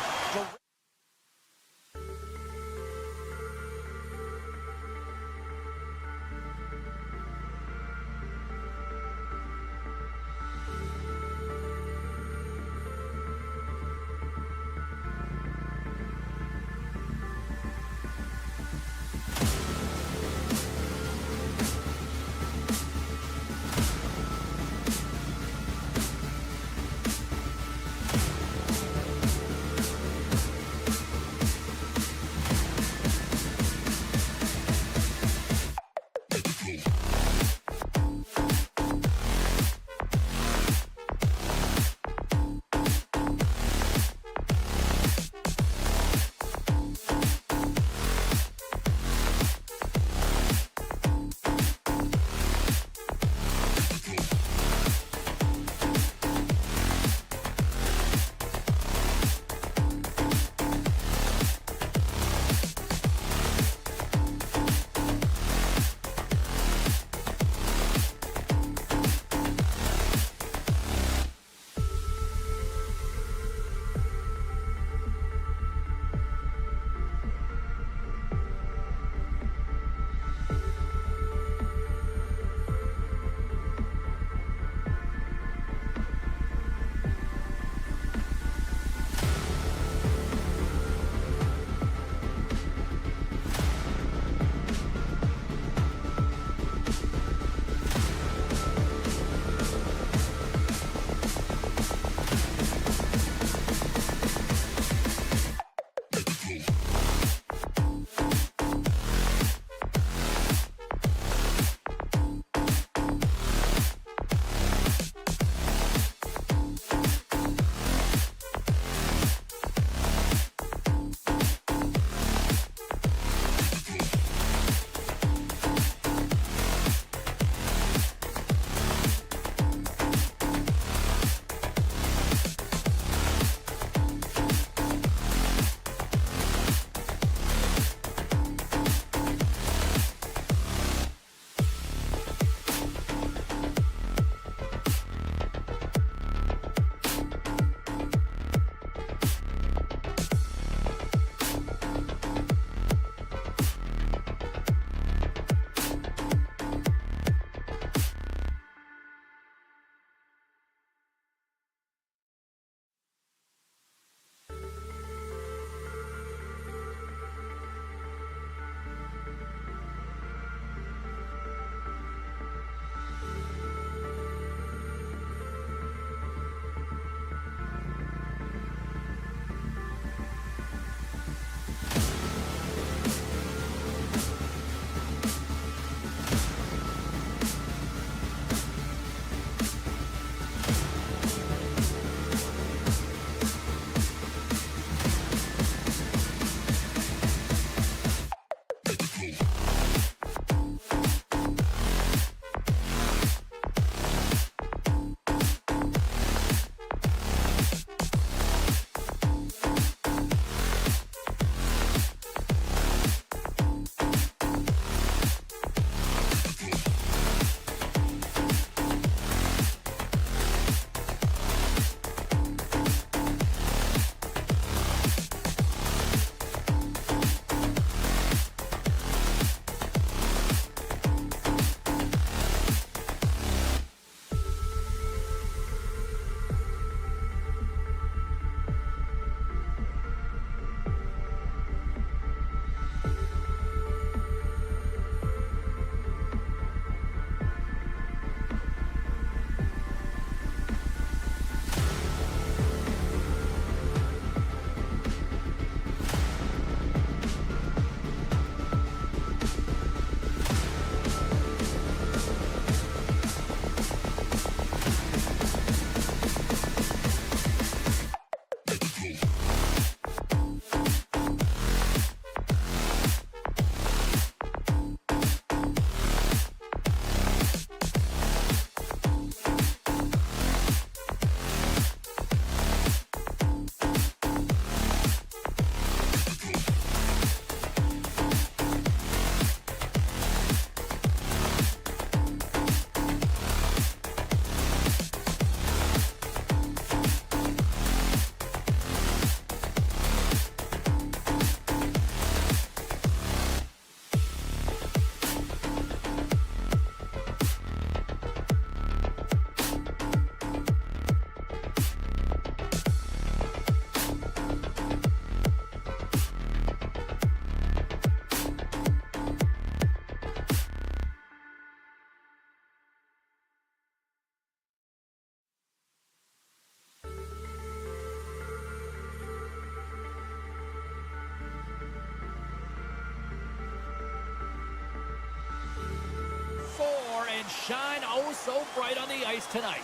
and shine oh so bright on the ice tonight.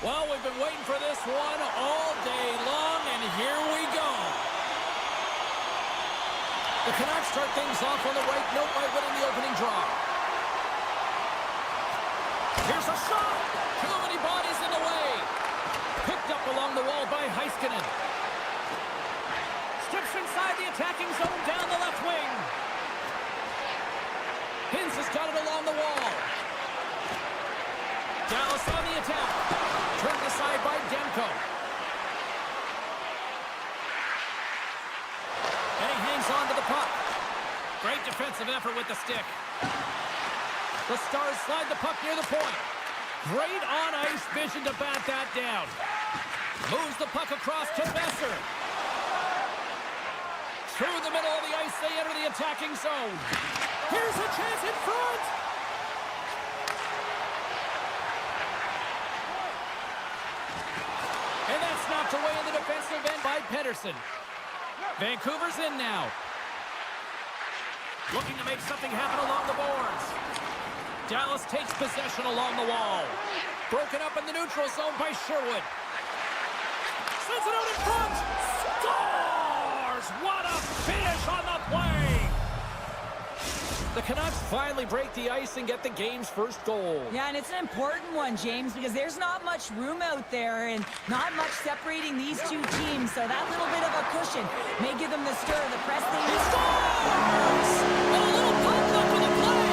Well, we've been waiting for this one all day long, and here we go. The Canucks start things off on the right note by winning the opening draw. Here's a shot. Too many bodies in the way. Picked up along the wall by Heiskanen. Steps inside the attacking zone down the left wing. Hintz has got it along the wall. Dallas on the attack. Turned aside by Demko. And he hangs on to the puck. Great defensive effort with the stick. The Stars slide the puck near the point. Great on-ice vision to bat that down. Moves the puck across to Besser. Through the middle of the ice, they enter the attacking zone. Here's a chance in front. And that's knocked away in the defensive end by Pettersson. Vancouver's in now. Looking to make something happen along the boards. Dallas takes possession along the wall. Broken up in the neutral zone by Sherwood. Sends it out in front. Scores! What a finish on the play! The Canucks finally break the ice and get the game's first goal. Yeah, and it's an important one, James, because there's not much room out there and not much separating these two teams. So that little bit of a cushion may give them the stir, the press they need. Scores! And a little pop up with the play.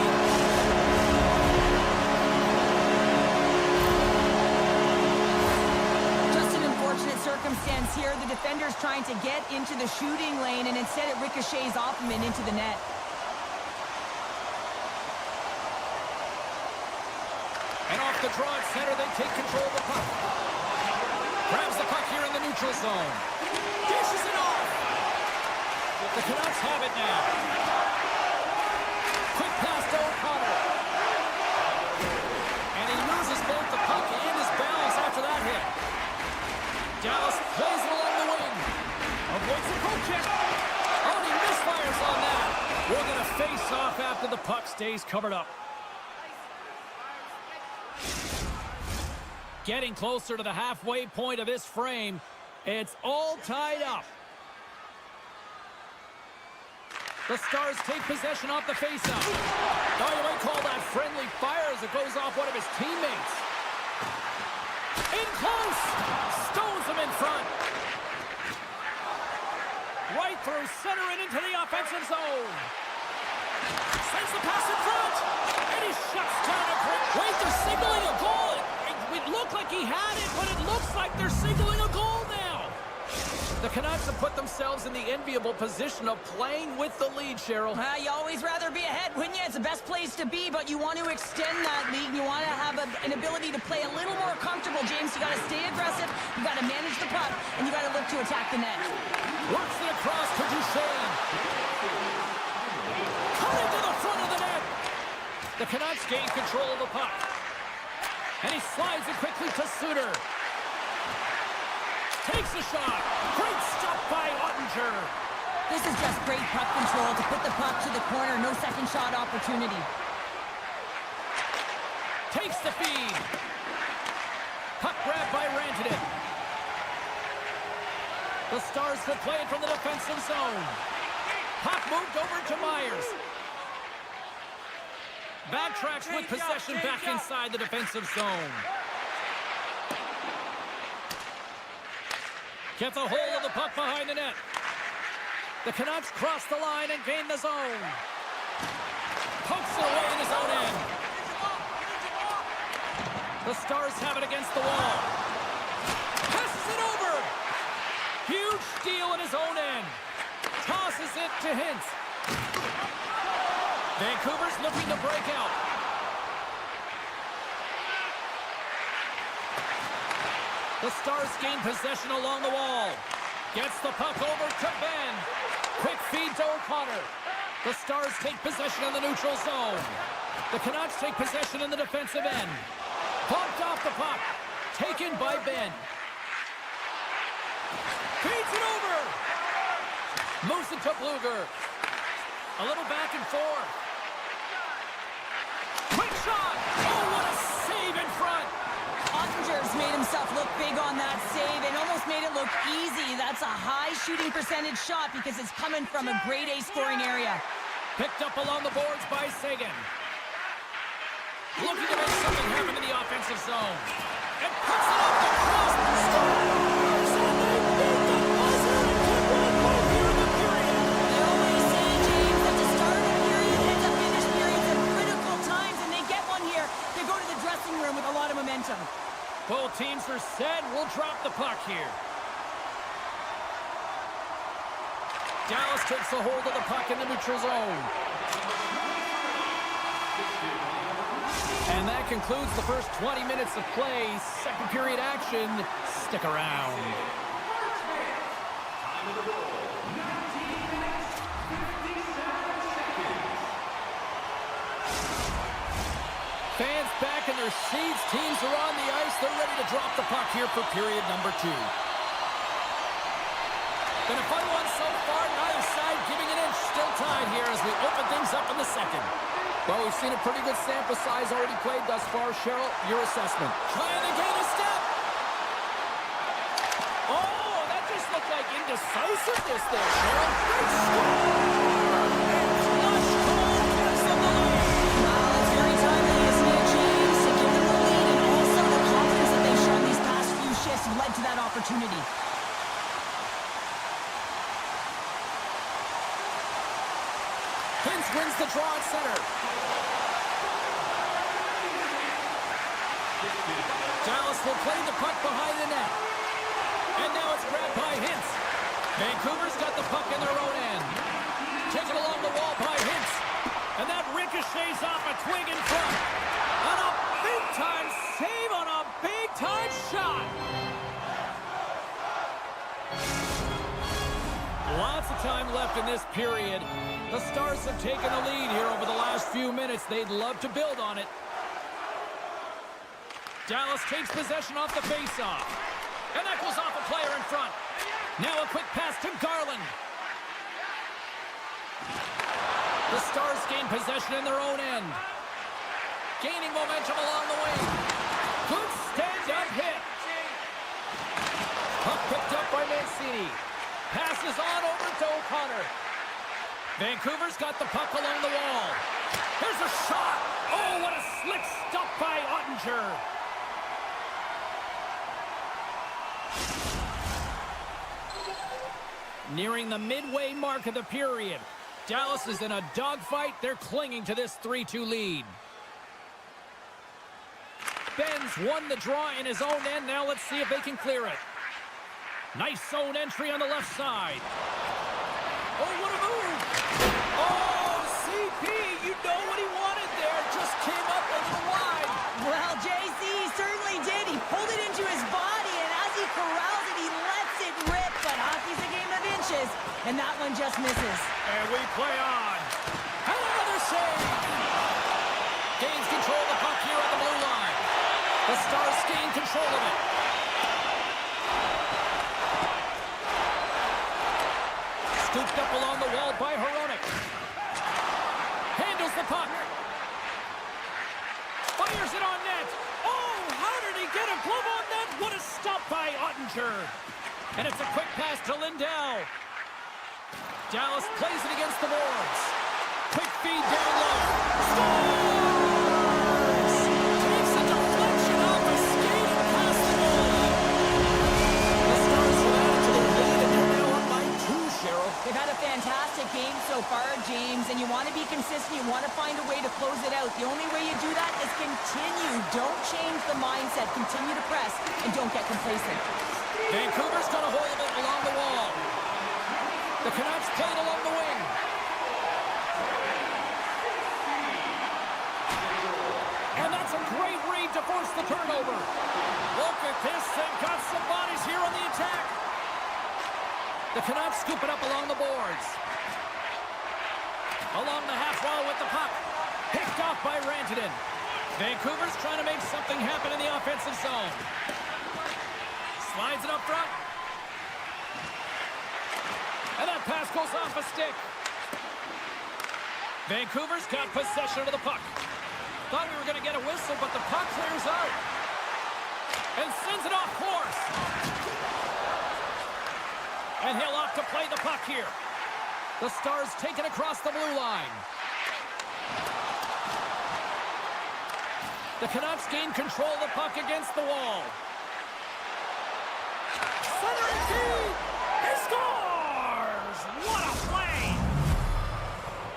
Just an unfortunate circumstance here. The defender's trying to get into the shooting lane, and instead it ricochets off him and into the net. And off the draw at center, they take control of the puck. Grabs the puck here in the neutral zone. Dishes it off. The Canucks have it now. Quick pass to O'Connor. And he loses both the puck and his balance after that hit. Dallas plays it along the wing. Avoids the poke check. Oh, and he misfires on that. We're going to face off after the puck stays covered up. Getting closer to the halfway point of this frame. It's all tied up. The Stars take possession off the faceoff. Now you might call that friendly fire as it goes off one of his teammates. In close. Stones him in front. Right through center and into the offensive zone. Sends the pass in front. And he shuts down a quick. Wait, they're signaling a goal. It looked like he had it, but it looks like they're signaling a goal now. The Canucks have put themselves in the enviable position of playing with the lead, Cheryl. You always rather be ahead, wouldn't you? It's the best place to be, but you want to extend that lead. You want to have an ability to play a little more comfortable, James. You got to stay aggressive, you got to manage the puck, and you got to look to attack the net. Works it across to Duchesne. Coming to the front of the net. The Canucks gain control of the puck. And he slides it quickly to Suter. Takes a shot. Great stop by Ottinger. This is just great puck control to put the puck to the corner. No second shot opportunity. Takes the feed. Puck grab by Rantanen. The Stars will play it from the defensive zone. Puck moved over to Myers. Backtracks with possession back inside the defensive zone. Gets a hold of the puck behind the net. The Canucks cross the line and gain the zone. Pokes it away in his own end. The Stars have it against the wall. Passes it over. Huge steal in his own end. Tosses it to Hintz. Vancouver's looking to break out. The Stars gain possession along the wall. Gets the puck over to Ben. Quick feed to O'Connor. The Stars take possession in the neutral zone. The Canucks take possession in the defensive end. Bumped off the puck. Taken by Ben. Feeds it over. Moves it to Bluger. A little back and forth. looked big on that save and almost made it look easy. That's a high shooting percentage shot because it's coming from a grade A scoring area. Picked up along the boards by Sagan. Looking to make something happen in the offensive zone. And puts it up across the stars. And they beat the buzzer and keep one more here in the period. They always say, James, that to start a period and to finish periods at critical times, and they get one here. They go to the dressing room with a lot of momentum. Both teams are set. We'll drop the puck here. Dallas takes a hold of the puck in the neutral zone. And that concludes the first 20 minutes of play. Second period action. Stick around. Fans back in their seats. Teams are on the ice. They're ready to drop the puck here for period number 2. Been a fun one so far. Neither side giving an inch. Still tied here as we open things up in the second. Well, we've seen a pretty good sample size already played thus far. Cheryl, your assessment. Trying to gain a step. Oh, that just looked like indecisiveness there, Cheryl. Great score. And flush goal gives them the lead. Wow, that's very timely, isn't it, James? To give them the lead and also the confidence that they've shown these past few shifts led to that opportunity. Hintz wins the draw at center. Dallas will play the puck behind the net. And now it's grabbed by Hintz. Vancouver's got the puck in their own end. Taken along the wall by Hintz. And that ricochets off a twig in front. On a big-time save on a big-time shot. Lots of time left in this period. The Stars have taken the lead here over the last few minutes. They'd love to build on it. Dallas takes possession off the faceoff. And that goes off a player in front. Now a quick pass to Garland. The Stars gain possession in their own end. Gaining momentum along the wing. Good stand-up hit. Puck picked up by Mancini. Passes on over to O'Connor. Vancouver's got the puck along the wall. Here's a shot. Oh, what a slick stop by Ottinger. Nearing the midway mark of the period. Dallas is in a dogfight. They're clinging to this 3-2 lead. Benz won the draw in his own end. Now let's see if they can clear it. Nice zone entry on the left side. Oh, what a move. Oh, CP, you know what he wanted there. Just came up a little wide. Well, JC certainly did. He pulled it into his body, and as he corrals it, he lets it rip. But hockey's a game of inches, and that one just misses. And we play on. Another save. Gains control of the puck here on the blue line. The Stars gain control of it. Scooped up along the wall by Hronek. Handles the puck. Fires it on net. Oh, how did he get a glove on net? What a stop by Ottinger. And it's a quick pass to Lindell. Dallas plays it against the boards. Quick feed down low. Scores! Takes a deflection off a skate and past the goal. The Stars are added to the lead, and they're now up by 2, Cheryl. They've had a fantastic game so far, James, and you want to be consistent. You want to find a way to close it out. The only way you do that is continue. Don't change the mindset. Continue to press, and don't get complacent. Vancouver's got a hold of it along the wall. The Canucks played along the wing. And that's a great read to force the turnover. Look at this. They've got some bodies here on the attack. The Canucks scoop it up along the boards. Along the half wall with the puck. Picked off by Rantanen. Vancouver's trying to make something happen in the offensive zone. Slides it up front. And that pass goes off a stick. Vancouver's got possession of the puck. Thought we were going to get a whistle, but the puck clears out. and sends it off course. And he'll opt to play the puck here. The Stars take it across the blue line. The Canucks gain control of the puck against the wall. Centering feed! He scores! What a play!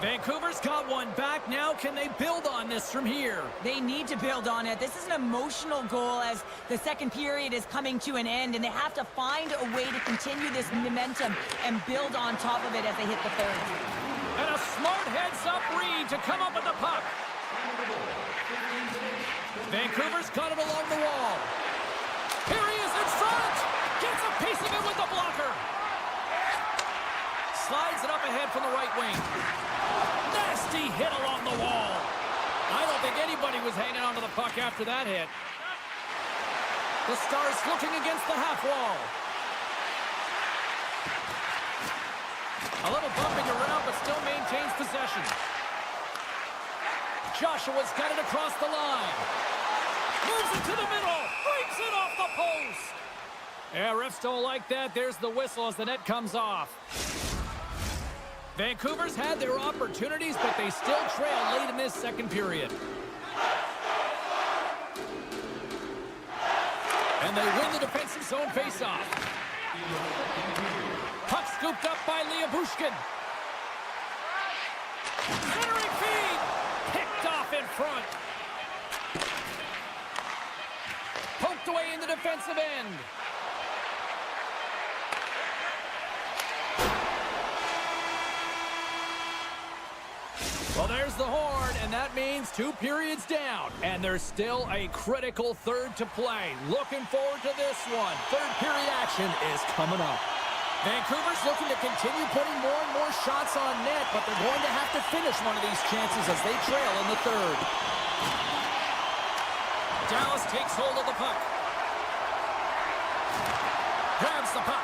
Vancouver's got one back now. Can they build on this from here? They need to build on it. This is an emotional goal as the second period is coming to an end, and they have to find a way to continue this momentum and build on top of it as they hit the third. And a smart heads-up read to come up with the puck. Vancouver's got it along the wall. Here he is in front! Gets a piece of it with the blocker. Slides it up ahead from the right wing. Nasty hit along the wall. I don't think anybody was hanging on to the puck after that hit. The Stars looking against the half wall. A little bumping around, but still maintains possession. Joshua's got it across the line. Moves it to the middle. Breaks it off the post. Yeah, refs don't like that. There's the whistle as the net comes off. Vancouver's had their opportunities, but they still trail late in this second period. And they win the defensive zone faceoff. Puck scooped up by Bushkin. Centering feed. Picked off in front. Poked away in the defensive end. Well, there's the horn, and that means 2 periods down. And there's still a critical third to play. Looking forward to this one. Third period action is coming up. Vancouver's looking to continue putting more and more shots on net, but they're going to have to finish one of these chances as they trail in the third. Dallas takes hold of the puck. Grabs the puck.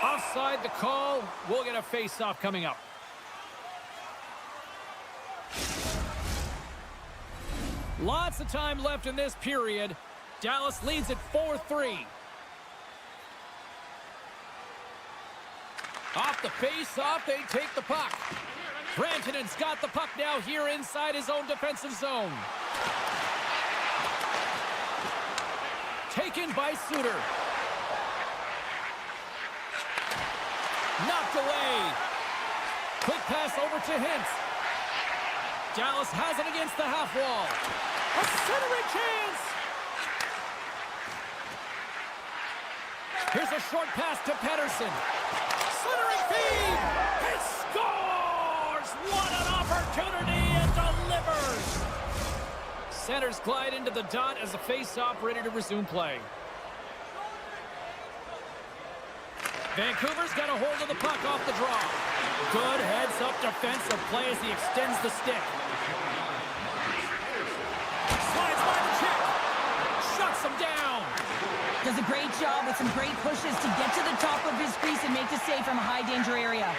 Offside the call. We'll get a face-off coming up. Lots of time left in this period. Dallas leads at 4-3. Off the face-off, they take the puck. Rantanen's got the puck now here inside his own defensive zone. Taken by Suter. Knocked away. Quick pass over to Hintz. Dallas has it against the half wall. A centering chance. Here's a short pass to Pettersson. Centering feed. He scores! What an opportunity, and delivers. Centers glide into the dot as a face-off ready to resume play. Vancouver's got a hold of the puck off the draw. Good heads-up defensive play as he extends the stick. Slides by the check. Shuts him down. Does a great job with some great pushes to get to the top of his crease and make the save from a high-danger area.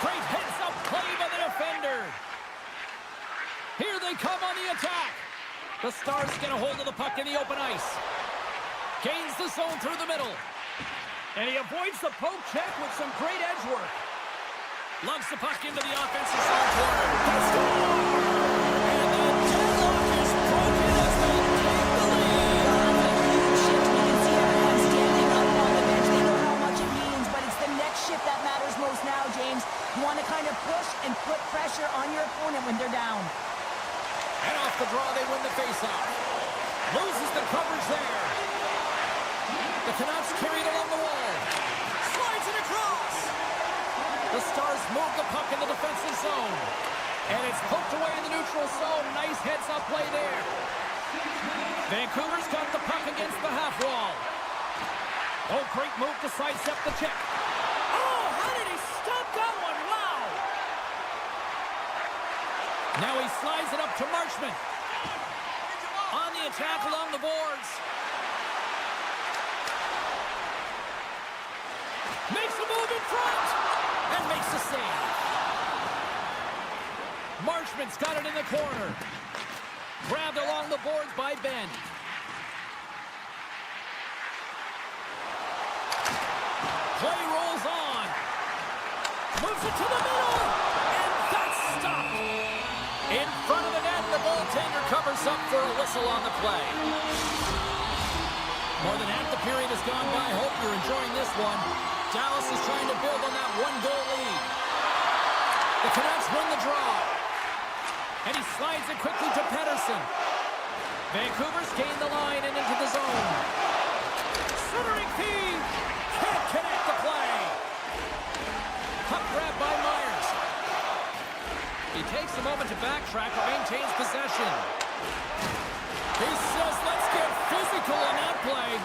Great heads-up play by the defender. Here they come on the attack. The Stars get a hold of the puck in the open ice. Gains the zone through the middle. And he avoids the poke check with some great edge work. Lugs the puck into the offensive zone corner. They score! And the deadlock is broken as they take the lead. You can see everyone standing up on the bench. They know how much it means, but it's the next shift that matters most now, James. You want to kind of push and put pressure on your opponent when they're down. And off the draw, they win the faceoff. Loses the coverage there. The Canucks carry it along the wall. Slides it across. The Stars move the puck in the defensive zone. And it's poked away in the neutral zone. Nice heads-up play there. Vancouver's got the puck against the half wall. Oh, great move to sidestep the check. Oh, how did he stop that one? Wow. Now he slides it up to Marchment. On the attack along the boards. Makes a move in front and makes the save. Marchment's got it in the corner. Grabbed along the boards by Ben. Play rolls on. Moves it to the middle. And that's stopped. In front of the net, the goaltender covers up for a whistle on the play. More than half the period has gone by. Hope you're enjoying this one. Dallas is trying to build on that one-goal lead. The Canucks win the draw. And he slides it quickly to Pettersson. Vancouver's gained the line and into the zone. Centering feed. Can't connect the play. Puck grab by Myers. He takes a moment to backtrack but maintains possession. He says, let's get physical on that play.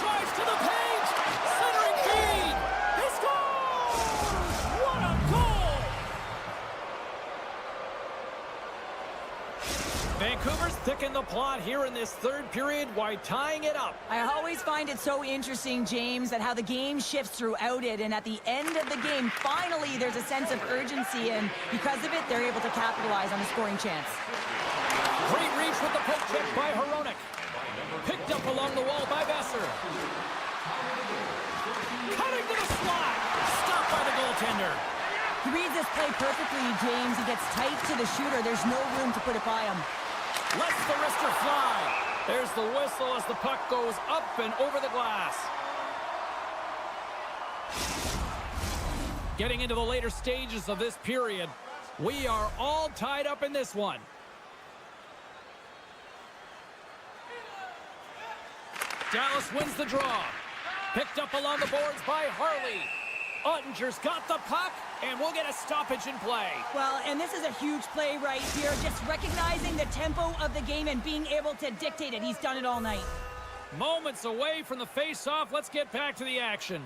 Drives to the page. Centering feed. He scores! What a goal! Vancouver's thickened the plot here in this third period while tying it up. I always find it so interesting, James, that how the game shifts throughout it, and at the end of the game, finally, there's a sense of urgency, and because of it, they're able to capitalize on a scoring chance. Great reach with the poke check by Hronek. Picked up along the wall by Besser. Cutting to the slot. Stopped by the goaltender. He reads this play perfectly, James. He gets tight to the shooter. There's no room to put it by him. Lets the wrister fly. There's the whistle as the puck goes up and over the glass. Getting into the later stages of this period, we are all tied up in this one. Dallas wins the draw. Picked up along the boards by Harley. Ottinger's got the puck, and we'll get a stoppage in play. Well, and this is a huge play right here. Just recognizing the tempo of the game and being able to dictate it. He's done it all night. Moments away from the face-off. Let's get back to the action.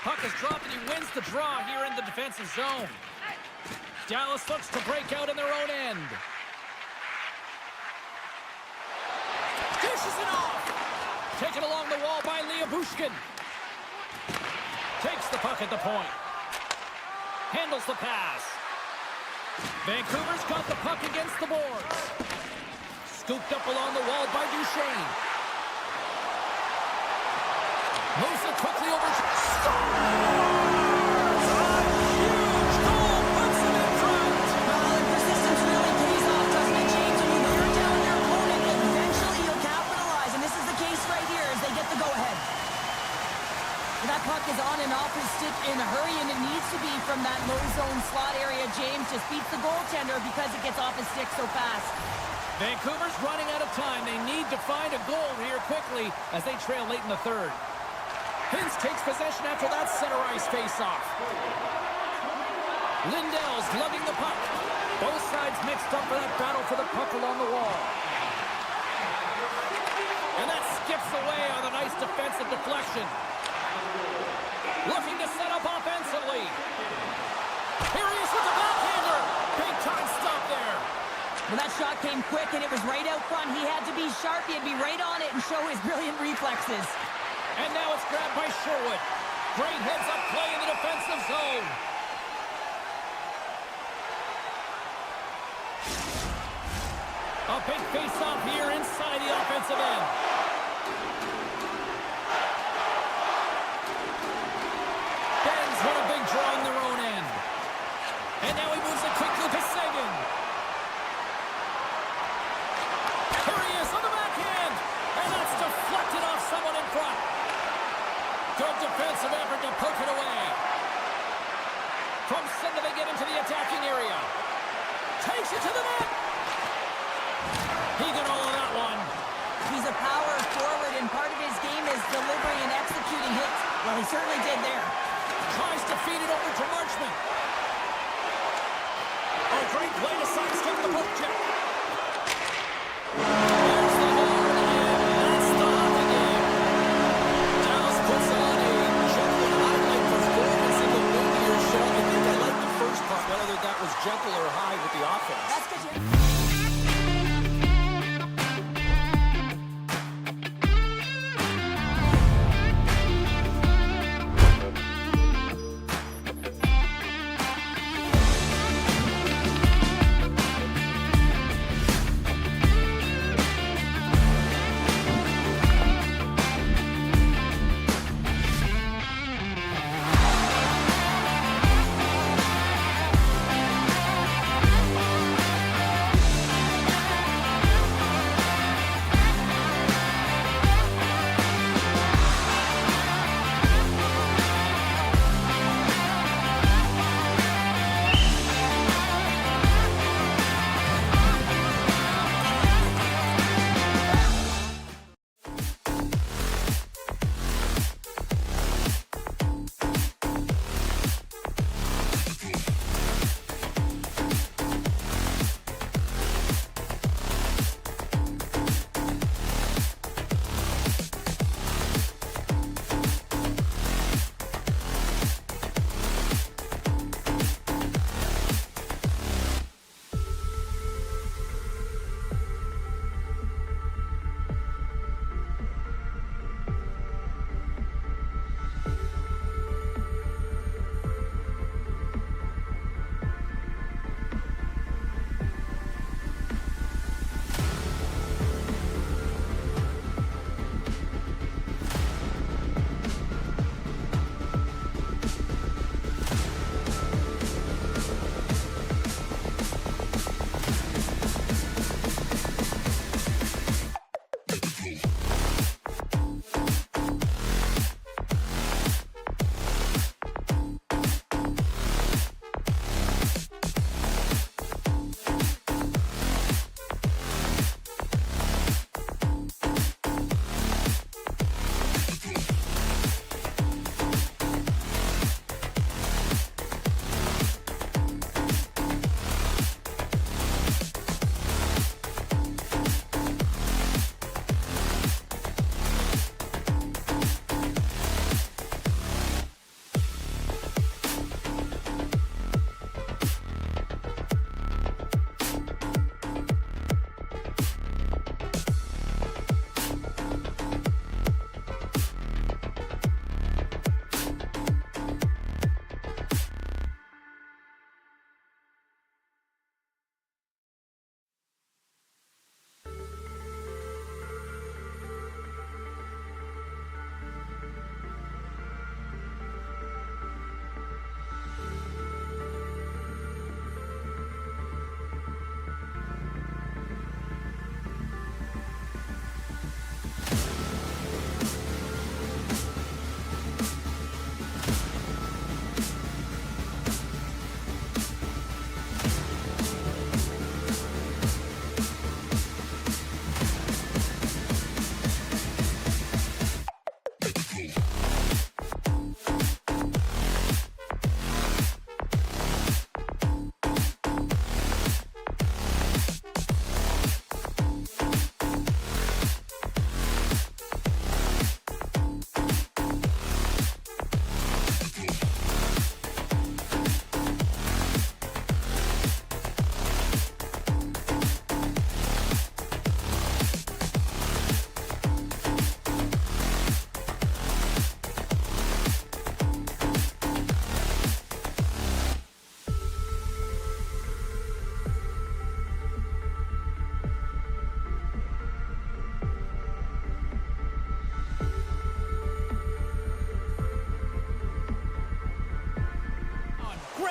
Puck is dropped, and he wins the draw here in the defensive zone. Dallas looks to break out in their own end. Dishes it off. Taken along the wall by Bushkin. Takes the puck at the point. Handles the pass. Vancouver's got the puck against the boards. Scooped up along the wall by Duchesne. Moves it quickly over. Scores! A huge goal puts him in front. Well, and persistence really pays off, doesn't it, James? When you wear down your opponent, eventually you'll capitalize. And this is the case right here as they get the go-ahead. That puck is on and off his stick in a hurry, and it needs to be from that low zone slot area. James just beats the goaltender because it gets off his stick so fast. Vancouver's running out of time. They need to find a goal here quickly as they trail late in the third. Hintz takes possession after that center ice face-off. Lindell's lugging the puck. Both sides mixed up for that battle for the puck along the wall. And that skips away on a nice defensive deflection. Looking to set up offensively. Here he is with the backhander. Big time stop there. Well, that shot came quick, and it was right out front. He had to be sharp. He had to be right on it and show his brilliant reflexes. And now it's grabbed by Sherwood. Great heads-up play in the defensive zone. A big face-off here inside the offensive end. Ben's won a big draw in their own end. And now he moves it quickly to Sagan. Here he is on the backhand. And that's deflected off someone in front. Good defensive effort to poke it away. From center they get into the attacking area. Takes it to the net. He got all of that one. He's a power forward, and part of his game is delivering and executing hits. Well, he certainly did there. Tries to feed it over to Marchment. A great play to sidestep the poke check. There's the horn, and that's the hockey game. Dallas puts on a gentle highlight performance in the mid-year show. I think I liked the first part, whether that was gentle or high with the offense. That's good, Jim.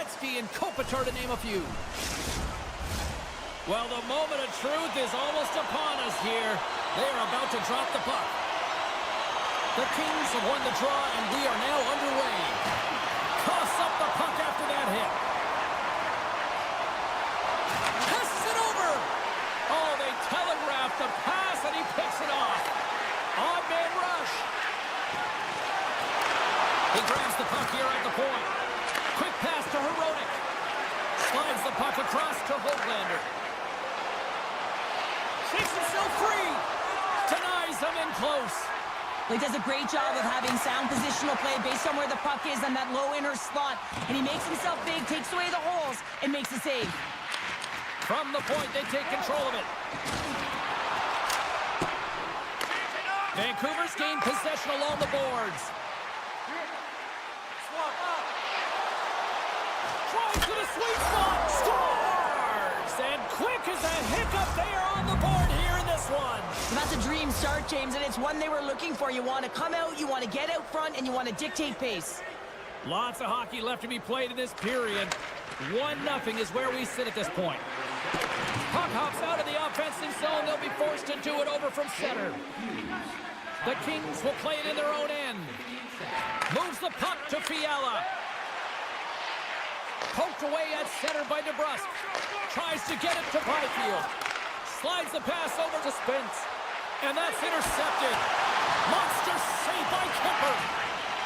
Gretzky and Kopitar, to name a few. Well, the moment of truth is almost upon us here. They are about to drop the puck. The Kings have won the draw, and we are now underway. Toss up the puck after that hit. Passes it over. Oh, they telegraphed the pass, and he picks it off. Odd man rush. He grabs the puck here at the point. Quick pass to Herodic. Slides the puck across to Hoglander. Shakes himself free. Denies him in close. He does a great job of having sound positional play based on where the puck is on that low inner slot. And he makes himself big, takes away the holes, and makes a save. From the point, they take control of it. Vancouver's gained possession along the boards. Tries to the sweet spot. Scores! And quick as a hiccup, they are on the board here in this one. So that's a dream start, James, and it's one they were looking for. You want to come out, you want to get out front, and you want to dictate pace. Lots of hockey left to be played in this period. 1-0 is where we sit at this point. Puck hops out of the offensive zone. They'll be forced to do it over from center. The Kings will play it in their own end. Moves the puck to Fiala. Poked away at center by DeBrusque. Tries to get it to Byfield. Slides the pass over to Spence. And that's intercepted. Monster save by Kemper.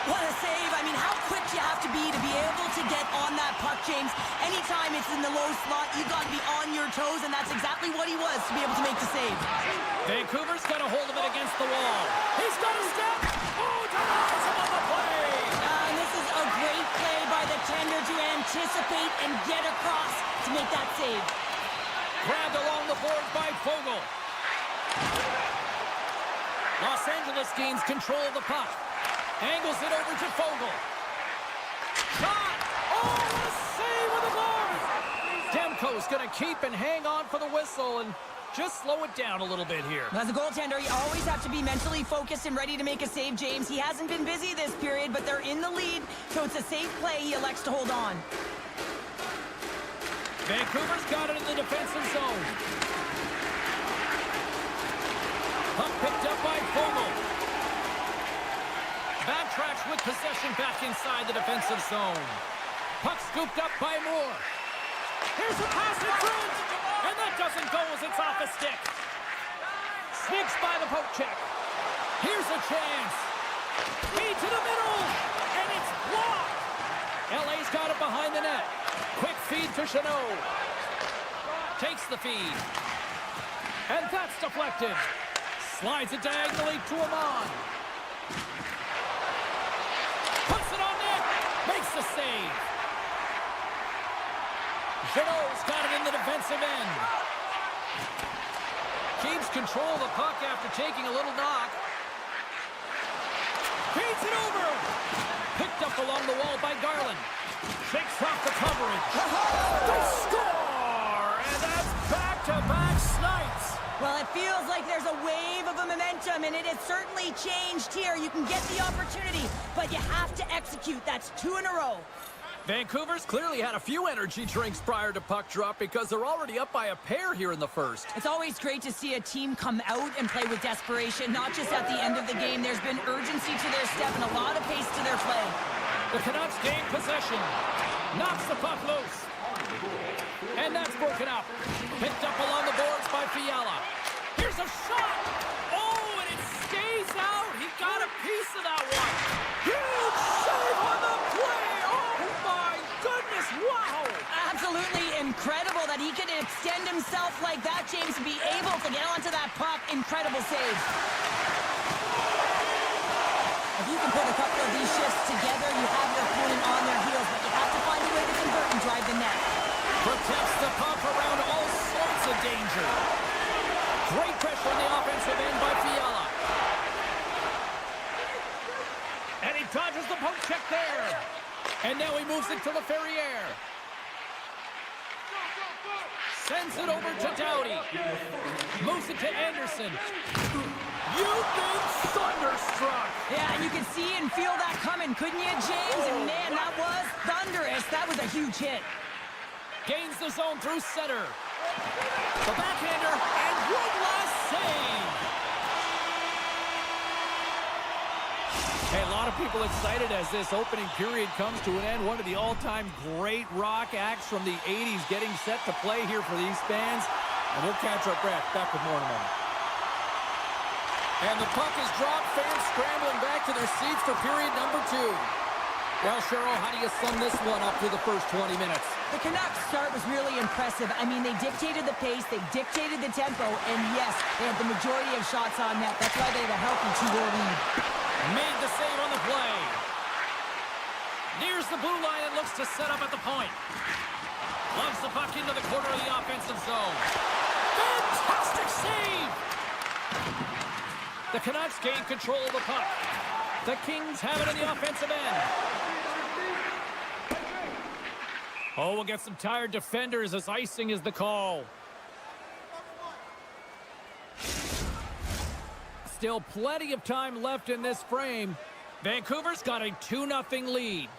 What a save. I mean, how quick you have to be able to get on that puck, James. Anytime it's in the low slot, you've got to be on your toes, and that's exactly what he was to be able to make the save. Vancouver's got a hold of it against the wall. He's got a step. Oh, denies him on the play. And this is a great play by the tender to anticipate and get across to make that save. Grabbed along the boards by Fogle. Los Angeles gains control of the puck. Angles it over to Fogle. Shot! Oh, a save with the guard! Demko's going to keep and hang on for the whistle and just slow it down a little bit here. As a goaltender, you always have to be mentally focused and ready to make a save, James. He hasn't been busy this period, but they're in the lead, so it's a safe play. He elects to hold on. Vancouver's got it in the defensive zone. Puck picked up by Fogle. Backtracks with possession back inside the defensive zone. Puck scooped up by Moore. Here's a pass in front, and that doesn't go as it's off a stick. Sneaks by the poke check. Here's a chance. Feed to the middle, and it's blocked. LA's got it behind the net. Quick feed to Chanot. Takes the feed. And that's deflected. Slides it diagonally to Amon. Puts it on net. Makes the save. Chanot's got it in the defensive end. Keeps control of the puck after taking a little knock. Feeds it over. Picked up along the wall by Garland. Shakes off the coverage. They score! And that's back-to-back snipes. Well, it feels like there's a wave of a momentum, and it has certainly changed here. You can get the opportunity, but you have to execute. That's 2 in a row. Vancouver's clearly had a few energy drinks prior to puck drop because they're already up by a pair here in the first. It's always great to see a team come out and play with desperation, not just at the end of the game. There's been urgency to their step and a lot of pace to their play. The Canucks gain possession. Knocks the puck loose. And that's broken up. Picked up along the boards by Fiala. Here's a shot. Oh, and it stays out. He got a piece of that one. Huge save on the play. Oh, my goodness. Wow. Absolutely incredible that he could extend himself like that, James, and be able to get onto that puck. Incredible save. If you can put a couple of these shifts together, you have your opponent on their heels, but you have to find a way to convert and drive the net. Protects the puck around all sorts of danger. Great pressure on the offensive end by Fiala. And he dodges the poke check there. And now he moves it to LaFerriere. Sends it over to Doughty. Moves it to Anderson. You've been thunderstruck. Yeah, and you can see and feel that coming, couldn't you, James? And man, that was thunderous. That was a huge hit. Gains the zone through center. The backhander, and one last save. Hey, a lot of people excited as this opening period comes to an end. One of the all-time great rock acts from the 80s getting set to play here for these fans. And we'll catch our breath. Back with more in a moment. And the puck is dropped. Fans scrambling back to their seats for period number 2. Well, Cheryl, how do you sum this one up through the first 20 minutes? The Canucks start was really impressive. I mean, they dictated the pace, they dictated the tempo, and yes, they had the majority of shots on net. That's why they had a healthy 2-goal lead. Made the save on the play. Nears the blue line and looks to set up at the point. Loves the puck into the corner of the offensive zone. Fantastic save! The Canucks gain control of the puck. The Kings have it in the offensive end. Oh, we'll get some tired defenders as icing is the call. Still plenty of time left in this frame. Vancouver's got a 2-0 lead.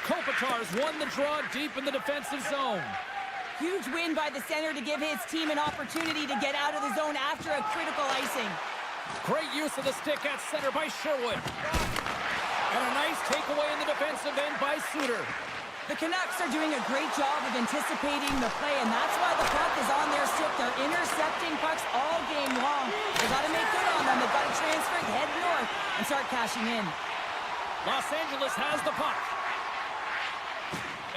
Kopitar's won the draw deep in the defensive zone. Huge win by the center to give his team an opportunity to get out of the zone after a critical icing. Great use of the stick at center by Sherwood. And a nice takeaway in the defensive end by Suter. The Canucks are doing a great job of anticipating the play, and that's why the puck is on their stick. They're intercepting pucks all game long. They got to make good on them. They've got to transfer it, head north, and start cashing in. Los Angeles has the puck.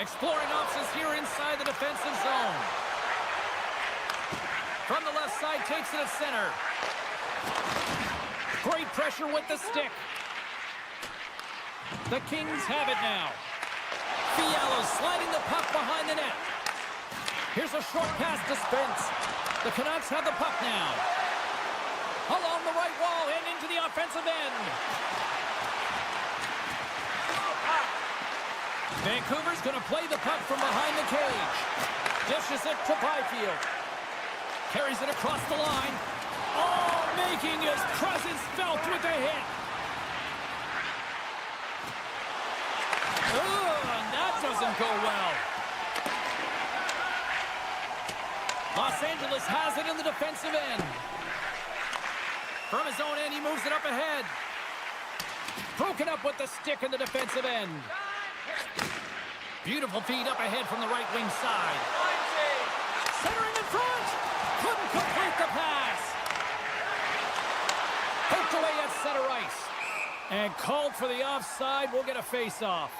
Exploring options here inside the defensive zone. From the left side, takes it at center. Great pressure with the stick. The Kings have it now. Fiala sliding the puck behind the net. Here's a short pass to Spence. The Canucks have the puck now. Along the right wall and into the offensive end. Vancouver's going to play the puck from behind the cage. Dishes it to Byfield. Carries it across the line. Oh, making his presence felt with a hit. And that doesn't go well. Los Angeles has it in the defensive end. From his own end, he moves it up ahead. Broken up with the stick in the defensive end. Beautiful feed up ahead from the right wing side. Centering in front. Couldn't complete the pass. Poked away at center ice. And called for the offside. We'll get a face-off.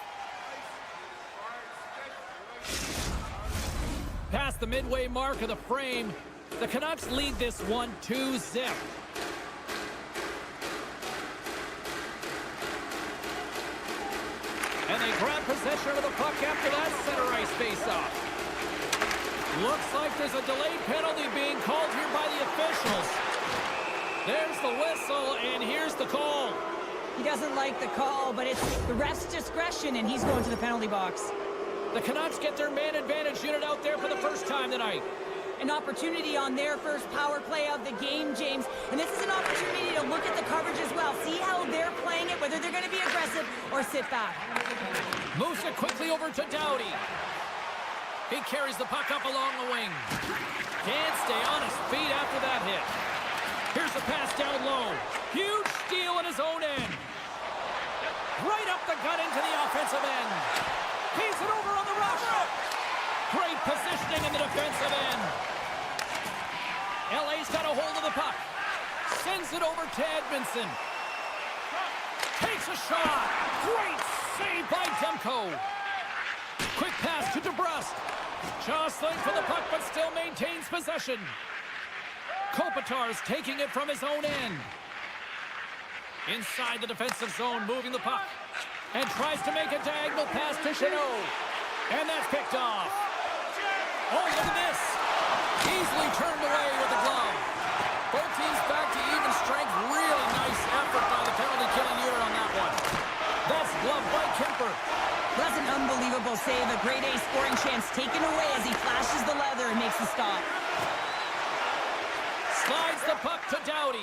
Past the midway mark of the frame, the Canucks lead this one 2-0. And they grab possession of the puck after that center ice face-off. Looks like there's a delayed penalty being called here by the officials. There's the whistle, and here's the call. He doesn't like the call, but it's the ref's discretion, and he's going to the penalty box. The Canucks get their man advantage unit out there for the first time tonight. An opportunity on their first power play of the game, James. And this is an opportunity to look at the coverage as well. See how they're playing it, whether they're going to be aggressive or sit back. Moves it quickly over to Doughty. He carries the puck up along the wing. Can't stay on his feet after that hit. Here's a pass down low. Huge steal in his own end. Right up the gut into the offensive end. He's it over on the rush. Great positioning in the defensive end. LA's got a hold of the puck. Sends it over to Edmondson. Takes a shot. Great save by Demko. Quick pass to DeBrusque. Jostling for the puck, but still maintains possession. Kopitar's taking it from his own end. Inside the defensive zone, moving the puck. And tries to make a diagonal pass to Chanot. And that's picked off. Oh, look at this. Easily turned away with the glove. Both teams back to even strength. Really nice effort by the penalty-killing unit on that one. That's gloved by Kemper. That's an unbelievable save. A grade A scoring chance taken away as he flashed touches the leather and makes the stop. Slides the puck to Doughty.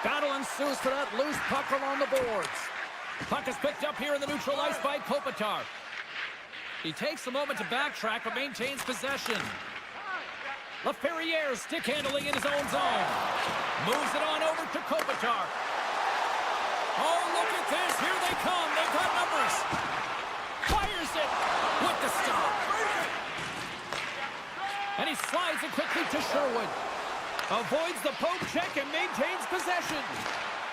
Battle ensues for that loose puck along the boards. Puck is picked up here in the neutral ice by Kopitar. He takes a moment to backtrack but maintains possession. LaFerriere stick handling in his own zone. Moves it on over to Kopitar. Oh, look at this. Here they come. They've got numbers. Fires it with the stop. And he slides it quickly to Sherwood. Avoids the poke check and maintains possession.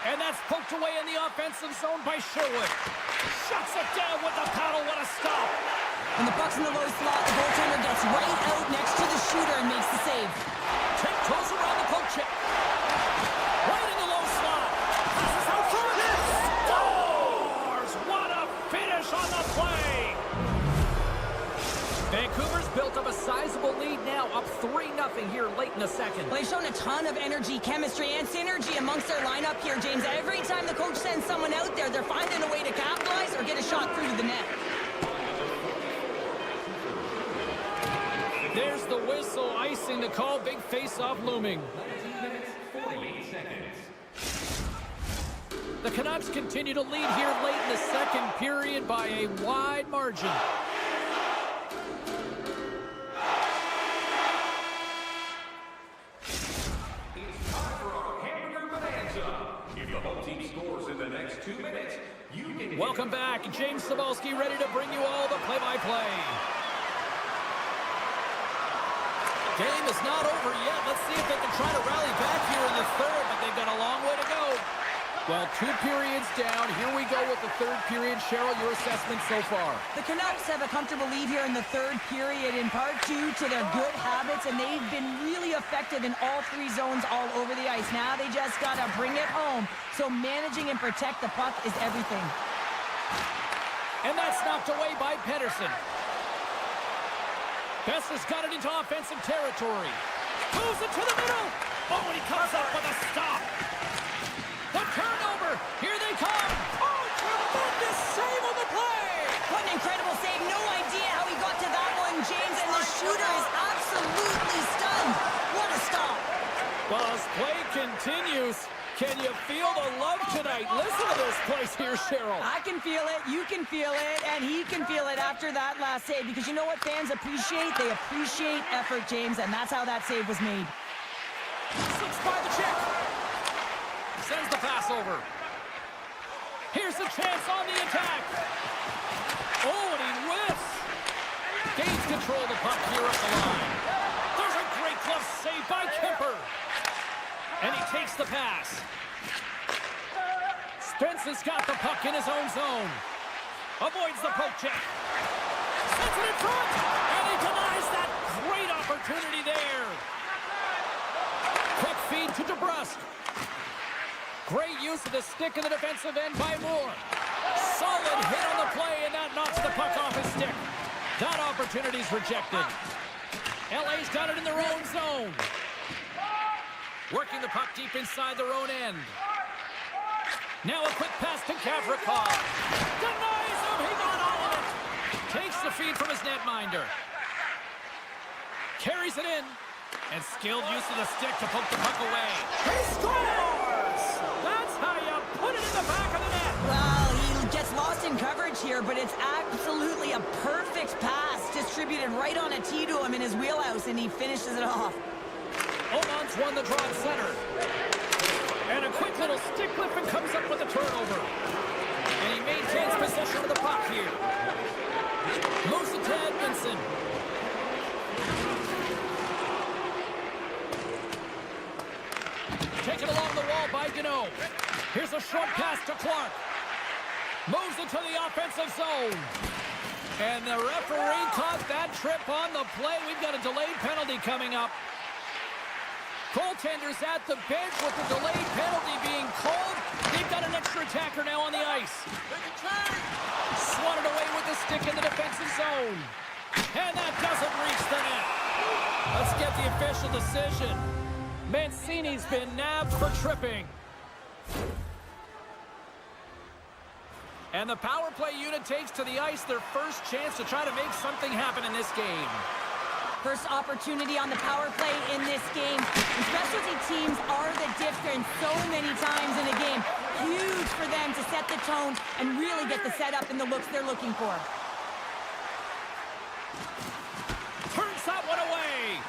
And that's poked away in the offensive zone by Sherwood. Shuts it down with the paddle. What a stop. When the puck's in the low slot, the goaltender gets right out next to the shooter and makes the save. Tiptoes around the poke check. Right in the low slot. Passes out for it. Scores! What a finish on the play. Vancouver's built up a sizable lead now, up 3-0 here late in the second. Well, they've shown a ton of energy, chemistry, and synergy amongst their lineup here, James. Every time the coach sends someone out there, they're finding a way to capitalize or get a shot through to the net. There's the whistle, icing the call, big face-off looming. 19 minutes, 48 seconds. The Canucks continue to lead here late in the second period by a wide margin. It's time for our hamburger bonanza. If the home team scores in the next 2 minutes, you can... Welcome back. James Cebulski ready to bring you all the play-by-play. Game is not over yet. Let's see if they can try to rally back here in the third, but they've got a long way to go. Well, 2 periods down. Here we go with the third period. Cheryl, your assessment so far? The Canucks have a comfortable lead here in the third period, in part due to their good habits, and they've been really effective in all 3 zones all over the ice. Now they just got to bring it home. So managing and protect the puck is everything. And that's knocked away by Pedersen. Besser's got it into offensive territory. Moves it to the middle. Oh, and he comes up with a stop. The turnover. Here they come. Oh, tremendous save on the play. What an incredible save. No idea how he got to that one, James, and the shooter is absolutely stunned. What a stop. Well, as play continues, can you feel the love tonight? Listen to this place here, Cheryl. I can feel it, you can feel it, and he can feel it after that last save, because you know what fans appreciate? They appreciate effort, James, and that's how that save was made. Slips by the check. Sends the pass over. Here's the chance on the attack. Oh, and he whiffs. Gains control of the puck here up the line. There's a great glove save by Kemper. And he takes the pass. Spence has got the puck in his own zone. Avoids the poke check. Sends it in front. And he denies that great opportunity there. Quick feed to DeBrusque. Great use of the stick in the defensive end by Moore. Solid hit on the play, and that knocks the puck off his stick. That opportunity's rejected. LA's got it in their own zone. Working the puck deep inside their own end. Now a quick pass to Gavrikov. Denies him, he got all of it. Takes the feed from his netminder. Carries it in. And skilled use of the stick to poke the puck away. He scores! That's how you put it in the back of the net. Well, he gets lost in coverage here, but it's absolutely a perfect pass distributed right on a tee to him in his wheelhouse, and he finishes it off. Oman's won the draw at center. And a quick little stick lift and comes up with a turnover. And he maintains possession of the puck here. Moves it to Edmondson. Taken along the wall by Dodo. Here's a short pass to Clark. Moves it to the offensive zone. And the referee caught that trip on the play. We've got a delayed penalty coming up. Goaltenders at the bench with the delayed penalty being called. They've got an extra attacker now on the ice. Swatted away with the stick in the defensive zone. And that doesn't reach the net. Let's get the official decision. Mancini's been nabbed for tripping. And the power play unit takes to the ice their first chance to try to make something happen in this game. First opportunity on the power play in this game. And specialty teams are the difference so many times in a game. Huge for them to set the tone and really get the setup and the looks they're looking for. Turns that one away.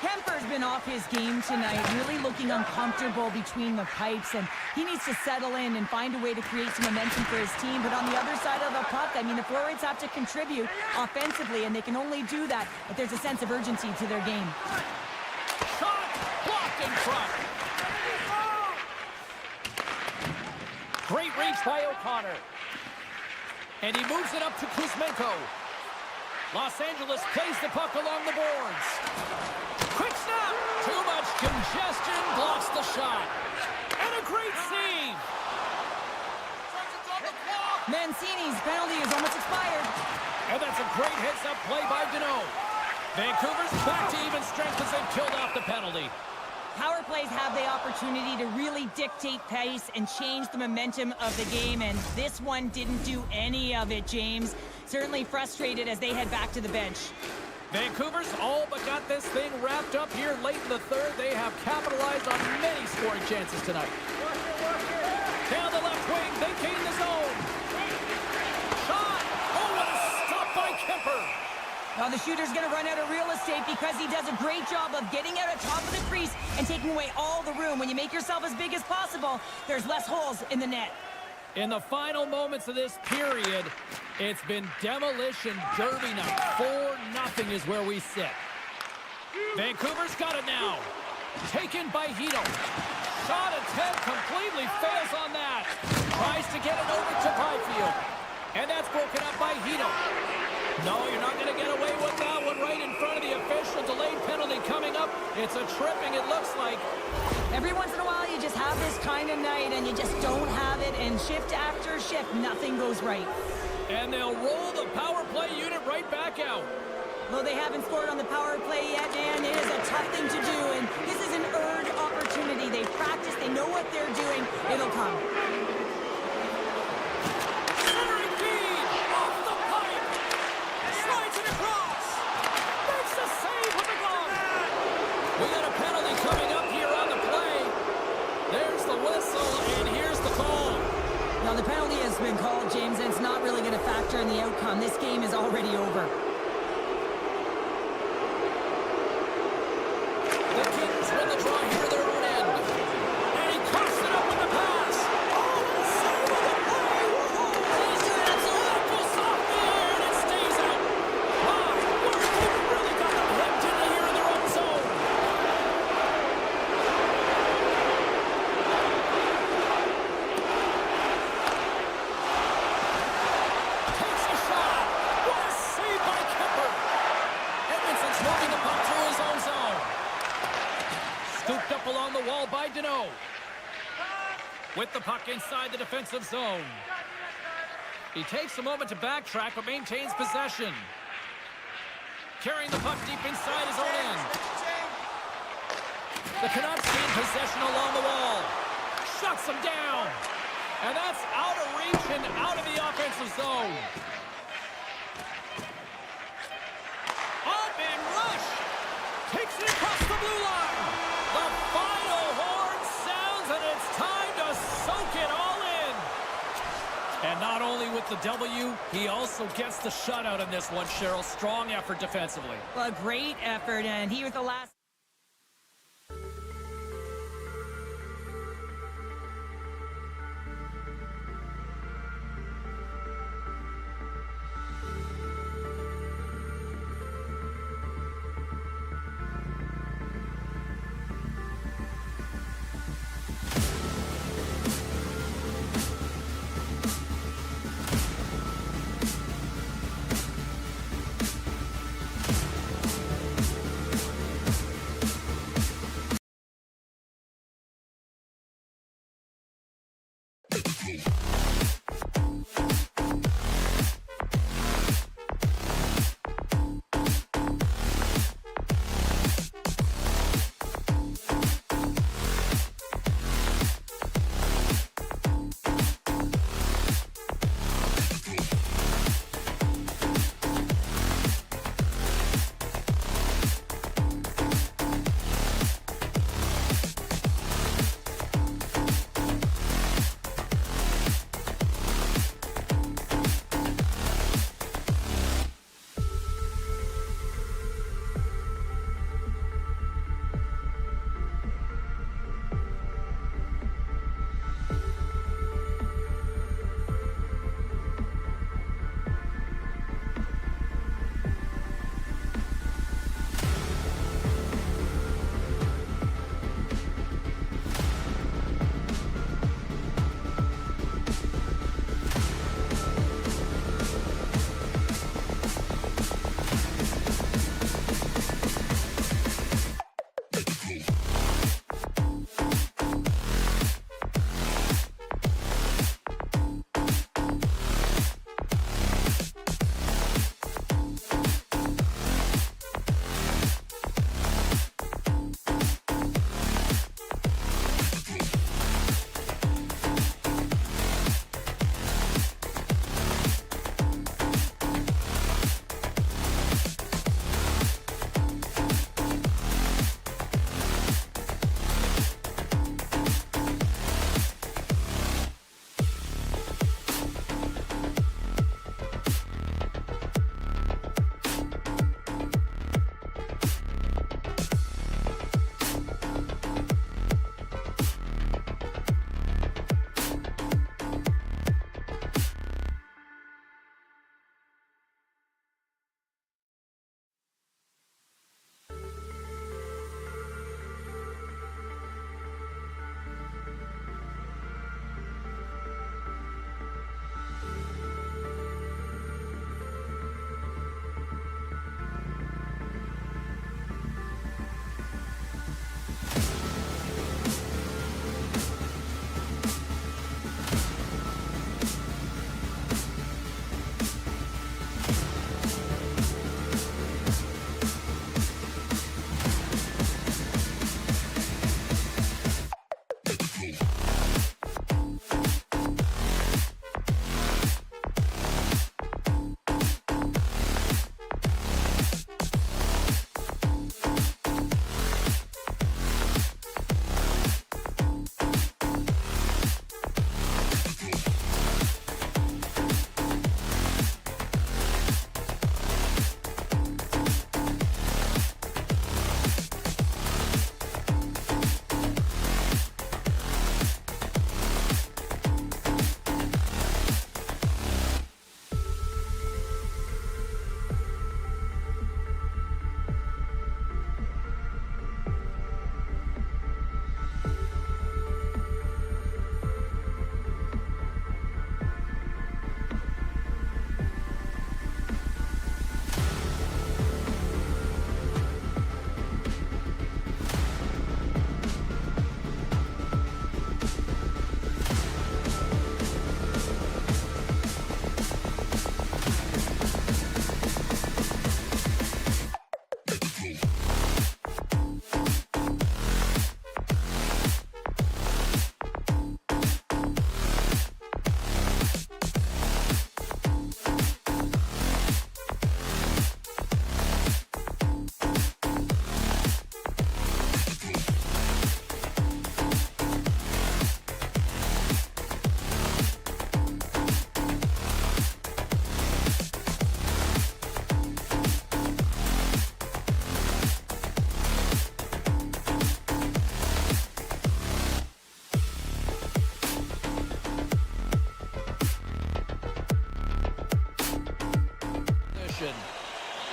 Kemper's been off his game tonight, really looking uncomfortable between the pipes, and he needs to settle in and find a way to create some momentum for his team. But on the other side of the puck, I mean, the forwards have to contribute offensively, and they can only do that if there's a sense of urgency to their game. Shot blocked in front. Great reach by O'Connor. And he moves it up to Kuzmenko. Los Angeles plays the puck along the boards. Quick snap! Too much congestion blocks the shot. And a great save! Mancini's penalty is almost expired. And that's a great heads-up play by Dodo. Vancouver's back to even strength as they've killed off the penalty. Power plays have the opportunity to really dictate pace and change the momentum of the game, and this one didn't do any of it, James. Certainly frustrated as they head back to the bench. Vancouver's all but got this thing wrapped up here late in the third. They have capitalized on many scoring chances tonight. Down the left wing, they gain the zone. Shot! Oh, what a stop by Kemper! Well, the shooter's going to run out of real estate because he does a great job of getting out at top of the crease and taking away all the room. When you make yourself as big as possible, there's less holes in the net. In the final moments of this period, it's been demolition derby night. 4-0 is where we sit. Vancouver's got it now. Taken by Hito. Shot attempt completely fails on that. Tries to get it over to Byfield. And that's broken up by Hito. No, you're not going to get away with that one right in front of the official. Delayed penalty coming up. It's a tripping, it looks like. Every once in a while, you just have this kind of night, and you just don't have it, and shift after shift, nothing goes right. And they'll roll the power play unit right back out. Though they haven't scored on the power play yet, man, it is a tough thing to do, and this is an earned opportunity. They've practiced, they know what they're doing. It'll come. Centering feed off the pipe. Slides it across. Makes the save with the glove. We got a penalty coming up here on the play. There's the whistle, and here's the call. Now, the penalty has been called, James, and it's not really going to factor in the outcome. This game is already over. The Kings win the draw here at their own end. And he coughs it up with the pass. Oh, save of the play. He's doing absolutely goes off the air, and it stays out. My word, they've really got them hemmed in here in their own zone. Takes a shot. What a save by Kemper. Edmondson's moving the puck through his own zone. Scooped up along the wall by Dodo. With the puck inside the defensive zone. He takes a moment to backtrack but maintains possession. Carrying the puck deep inside his own end. The Canucks gain possession along the wall. Shuts them down. And that's out of reach and out of the offensive zone. Up and rush. Takes it across the blue line. The final horn sounds, and it's time to soak it all in. And not only with the W, he also gets the shutout in this one, Cheryl. Strong effort defensively. Well, a great effort, and he was the last.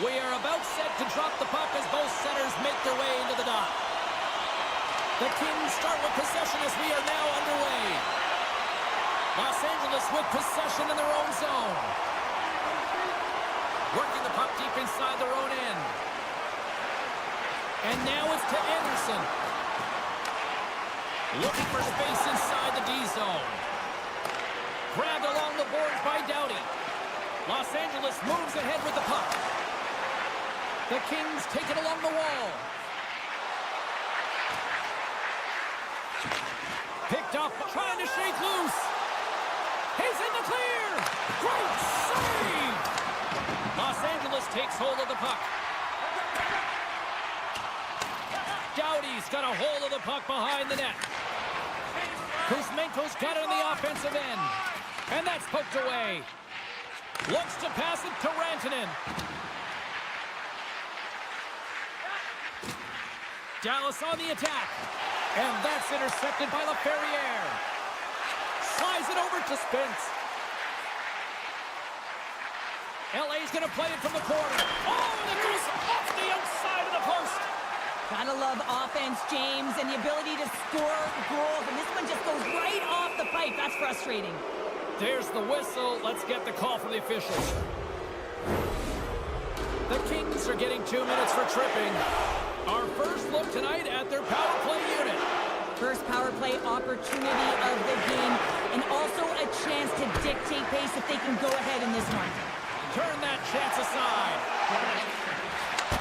We are about set to drop the puck as both centers make their way into the dot. The Kings start with possession as we are now underway. Los Angeles with possession in their own zone. Working the puck deep inside their own end. And now it's to Anderson. Looking for space inside the D zone. Grabbed along the boards by Doughty. Los Angeles moves ahead with the puck. The Kings take it along the wall. Picked up, trying to shake loose. He's in the clear. Great save. Los Angeles takes hold of the puck. Doughty's got a hold of the puck behind the net. Kuzmenko's got it on the offensive end. And that's poked away. Looks to pass it to Rantanen. Dallas on the attack. And that's intercepted by LaFerriere. Slides it over to Spence. LA's going to play it from the corner. Oh, and it goes off the outside of the post. Gotta love offense, James, and the ability to score goals. And this one just goes right off the pipe. That's frustrating. There's the whistle. Let's get the call from the officials. The Kings are getting 2 minutes for tripping. Our first look tonight at their power play unit. First power play opportunity of the game, and also a chance to dictate pace if they can go ahead in this one. Turn that chance aside.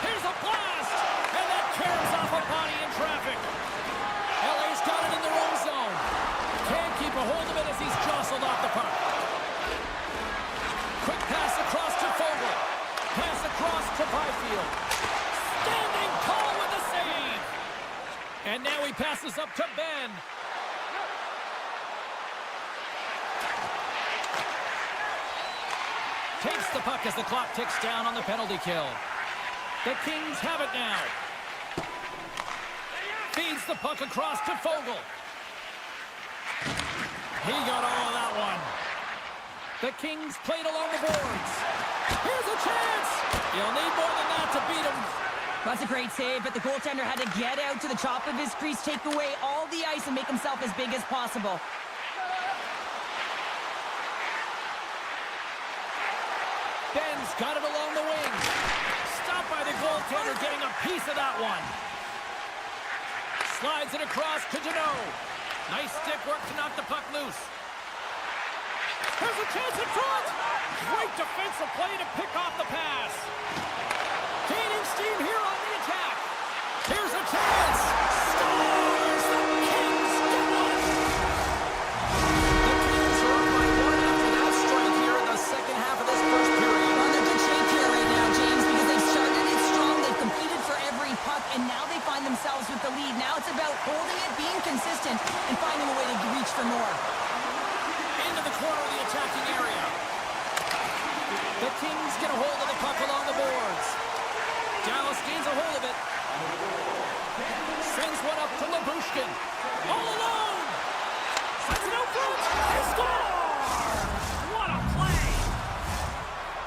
Here's a blast, and that carries off a body in traffic. LA's got it in their own zone. Can't keep a hold of it as he's jostled off the puck. Quick pass across to Fogle. Pass across to Byfield. Standing tall with the save. And now he passes up to Ben. Takes the puck as the clock ticks down on the penalty kill. The Kings have it now. Feeds the puck across to Fogle. He got all of that one. The Kings played along the boards. Here's a chance. You'll need more than that to beat him. That's a great save, but the goaltender had to get out to the top of his crease, take away all the ice, and make himself as big as possible. Ben's got it along the wing. Stopped by the goaltender, getting a piece of that one. Slides it across to Dodo. Nice stick work to knock the puck loose. There's a chance in front. Great defensive play to pick off the pass. Gaining steam here on the attack. Here's a chance. Scores! The Kings get one. The Kings are up by one after that strike here in the second half of this first period. Well, they're good shape here right now, James, because they started it strong. They've competed for every puck, and now they find themselves with the lead. Now it's about holding it, being consistent, and finding a way to reach for more. Into the corner of the attacking area. The Kings get a hold of the puck along the boards. Dallas gains a hold of it. Sends one up to Labushkin. All alone. Sends it out front. They score! What a play!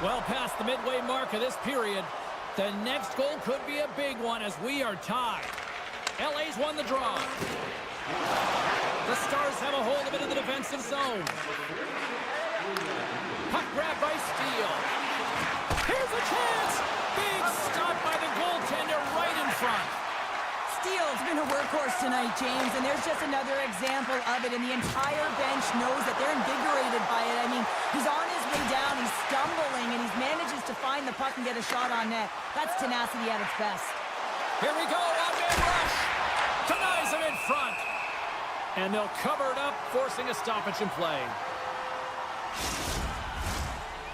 Well past the midway mark of this period, the next goal could be a big one as we are tied. LA's won the draw. The Stars have a hold of it in the defensive zone. Puck grab by Steele. Here's a chance. Big stop by the goaltender right in front. Steele's been a workhorse tonight, James, and there's just another example of it, and the entire bench knows that they're invigorated by it. I mean, he's on his way down, he's stumbling, and he manages to find the puck and get a shot on net. That's tenacity at its best. Here we go, one-man rush. Denies him in front. And they'll cover it up, forcing a stoppage in play.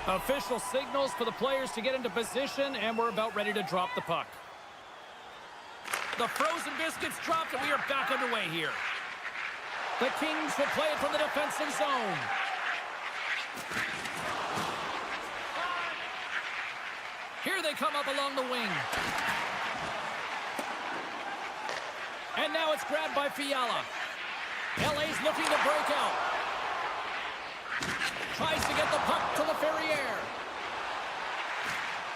Official signals for the players to get into position, and we're about ready to drop the puck. The frozen biscuits dropped, and we are back underway here. The Kings will play it from the defensive zone. Here they come up along the wing. And now it's grabbed by Fiala. LA's looking to break out. Tries to get the puck to LaFerriere.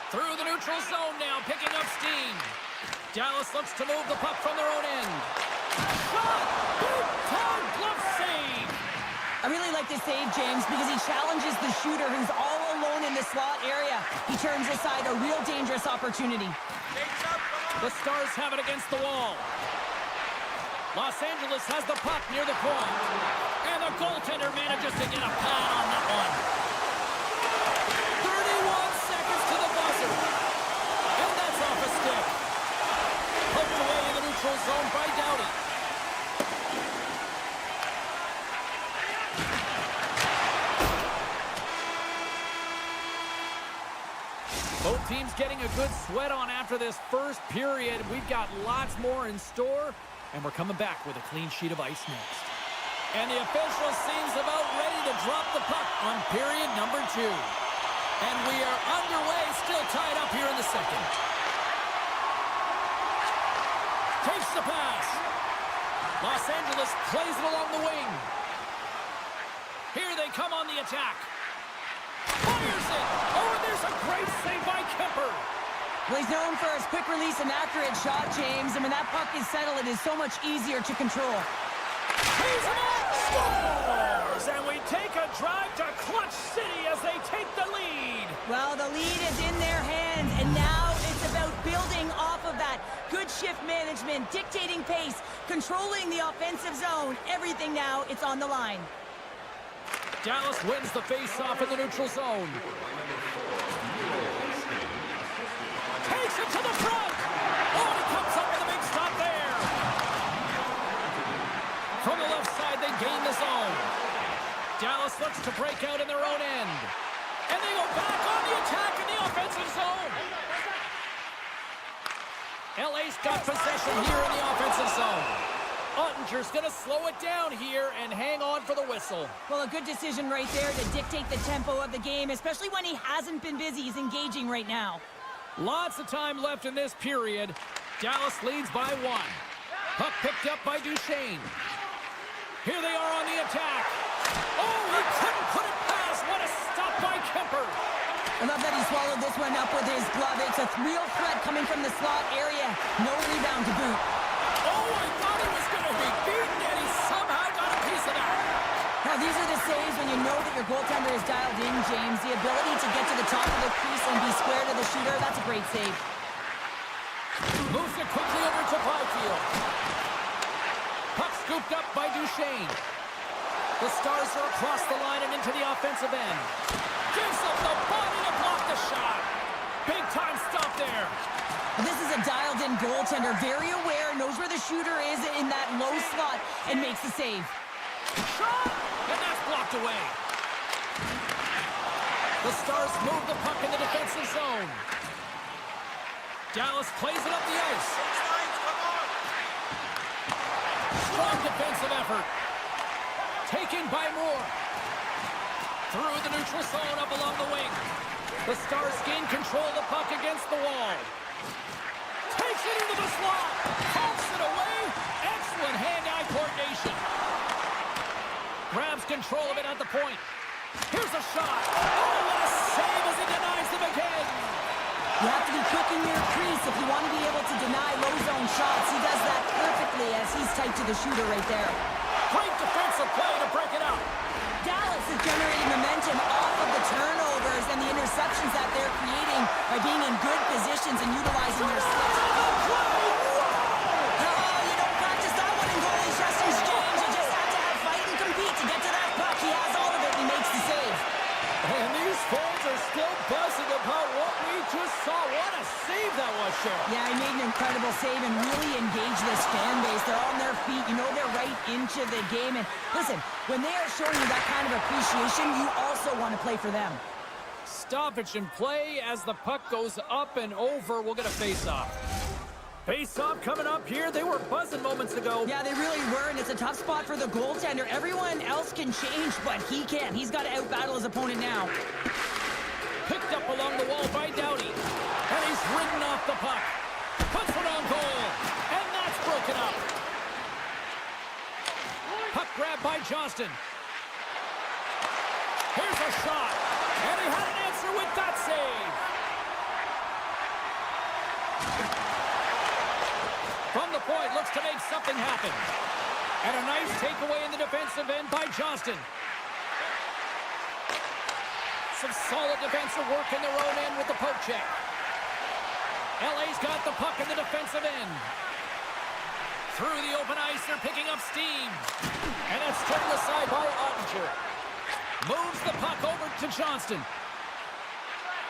Through the neutral zone now, picking up steam. Dallas looks to move the puck from their own end. Shot! Big time glove save! I really like this save, James, because he challenges the shooter who's all alone in the slot area. He turns aside a real dangerous opportunity. The Stars have it against the wall. Los Angeles has the puck near the point. And the goaltender manages to get a pad on that one. 31 seconds to the buzzer. And that's off a stick. Poked away in the neutral zone by Doughty. Both teams getting a good sweat on after this first period. We've got lots more in store, and we're coming back with a clean sheet of ice next. And the official seems about ready to drop the puck on period number 2. And we are underway, still tied up here in the second. Takes the pass. Los Angeles plays it along the wing. Here they come on the attack. Fires it! Oh, and there's a great save by Kemper. Well, he's known for his quick release and accurate shot, James. And when that puck is settled, it is so much easier to control. He's up! Scores! And we take a drive to Clutch City as they take the lead. Well, the lead is in their hands, and now it's about building off of that. Good shift management, dictating pace, controlling the offensive zone. Everything now, it's on the line. Dallas wins the face-off in the neutral zone. Takes it to the front. Oh, and he comes up with a big stop there. From the left side, they gain the zone. Dallas looks to break out in their own end. And they go back on the attack in the offensive zone. LA's got possession here in the offensive zone. Ottinger's going to slow it down here and hang on for the whistle. Well, a good decision right there to dictate the tempo of the game, especially when he hasn't been busy. He's engaging right now. Lots of time left in this period. Dallas leads by 1. Puck picked up by Duchesne. Here they are on the attack. Oh, he couldn't put it past. What a stop by Kemper. I love that he swallowed this one up with his glove. It's a real threat coming from the slot area. No rebound to boot. Oh, I thought he was going to be beaten, and he somehow got a piece of that. Now, these are the saves when you know that your goaltender is dialed in, James. The ability to get to the top of the crease and be square to the shooter, that's a great save. Moves it quickly over to Byfield. Puck scooped up by Duchesne. The Stars are across the line and into the offensive end. Gives up the body to block the shot. Big time stop there. This is a dialed-in goaltender, very aware, knows where the shooter is in that low slot, and makes the save. Shot! And that's blocked away. The Stars move the puck in the defensive zone. Dallas plays it up the ice. Strong defensive effort. Taken by Moore. Through the neutral zone up along the wing. The Stars gain control of the puck against the wall. Takes it into the slot. Pumps it away. Excellent hand-eye coordination. Grabs control of it at the point. Here's a shot. Oh, what a save as he denies them again. You have to be quick in your crease if you want to be able to deny low zone shots. He does that perfectly as he's tight to the shooter right there. Great defensive play to break it up. Dallas is generating momentum off of the turnovers and the interceptions that they're creating by being in good positions and utilizing their skills. You don't practice that one in goalie chest exchange. You just have to have fight and compete to get to that puck. He has all of it and he makes the save. And these fans are still buzzing about what we just saw. What a save that was, Cheryl. Yeah, he made an incredible save and really engaged this fan base. They're on their feet. You know they're right into the game. And listen, when they are showing you that kind of appreciation, you also want to play for them. Stoppage in play as the puck goes up and over. We'll get a face-off. Face-off coming up here. They were buzzing moments ago. Yeah, they really were, and it's a tough spot for the goaltender. Everyone else can change, but he can't. He's got to out-battle his opponent now. Picked up along the wall by Doughty. And he's ridden off the puck. Puts it on goal. And that's broken up. Puck grab by Johnston. Here's a shot. And he had an answer with that save. From the point, looks to make something happen. And a nice takeaway in the defensive end by Johnston. Some solid defensive work in their own end with the poke check. LA's got the puck in the defensive end. Through the open ice, they're picking up steam. And that's turned aside by Ottinger. Moves the puck over to Johnston.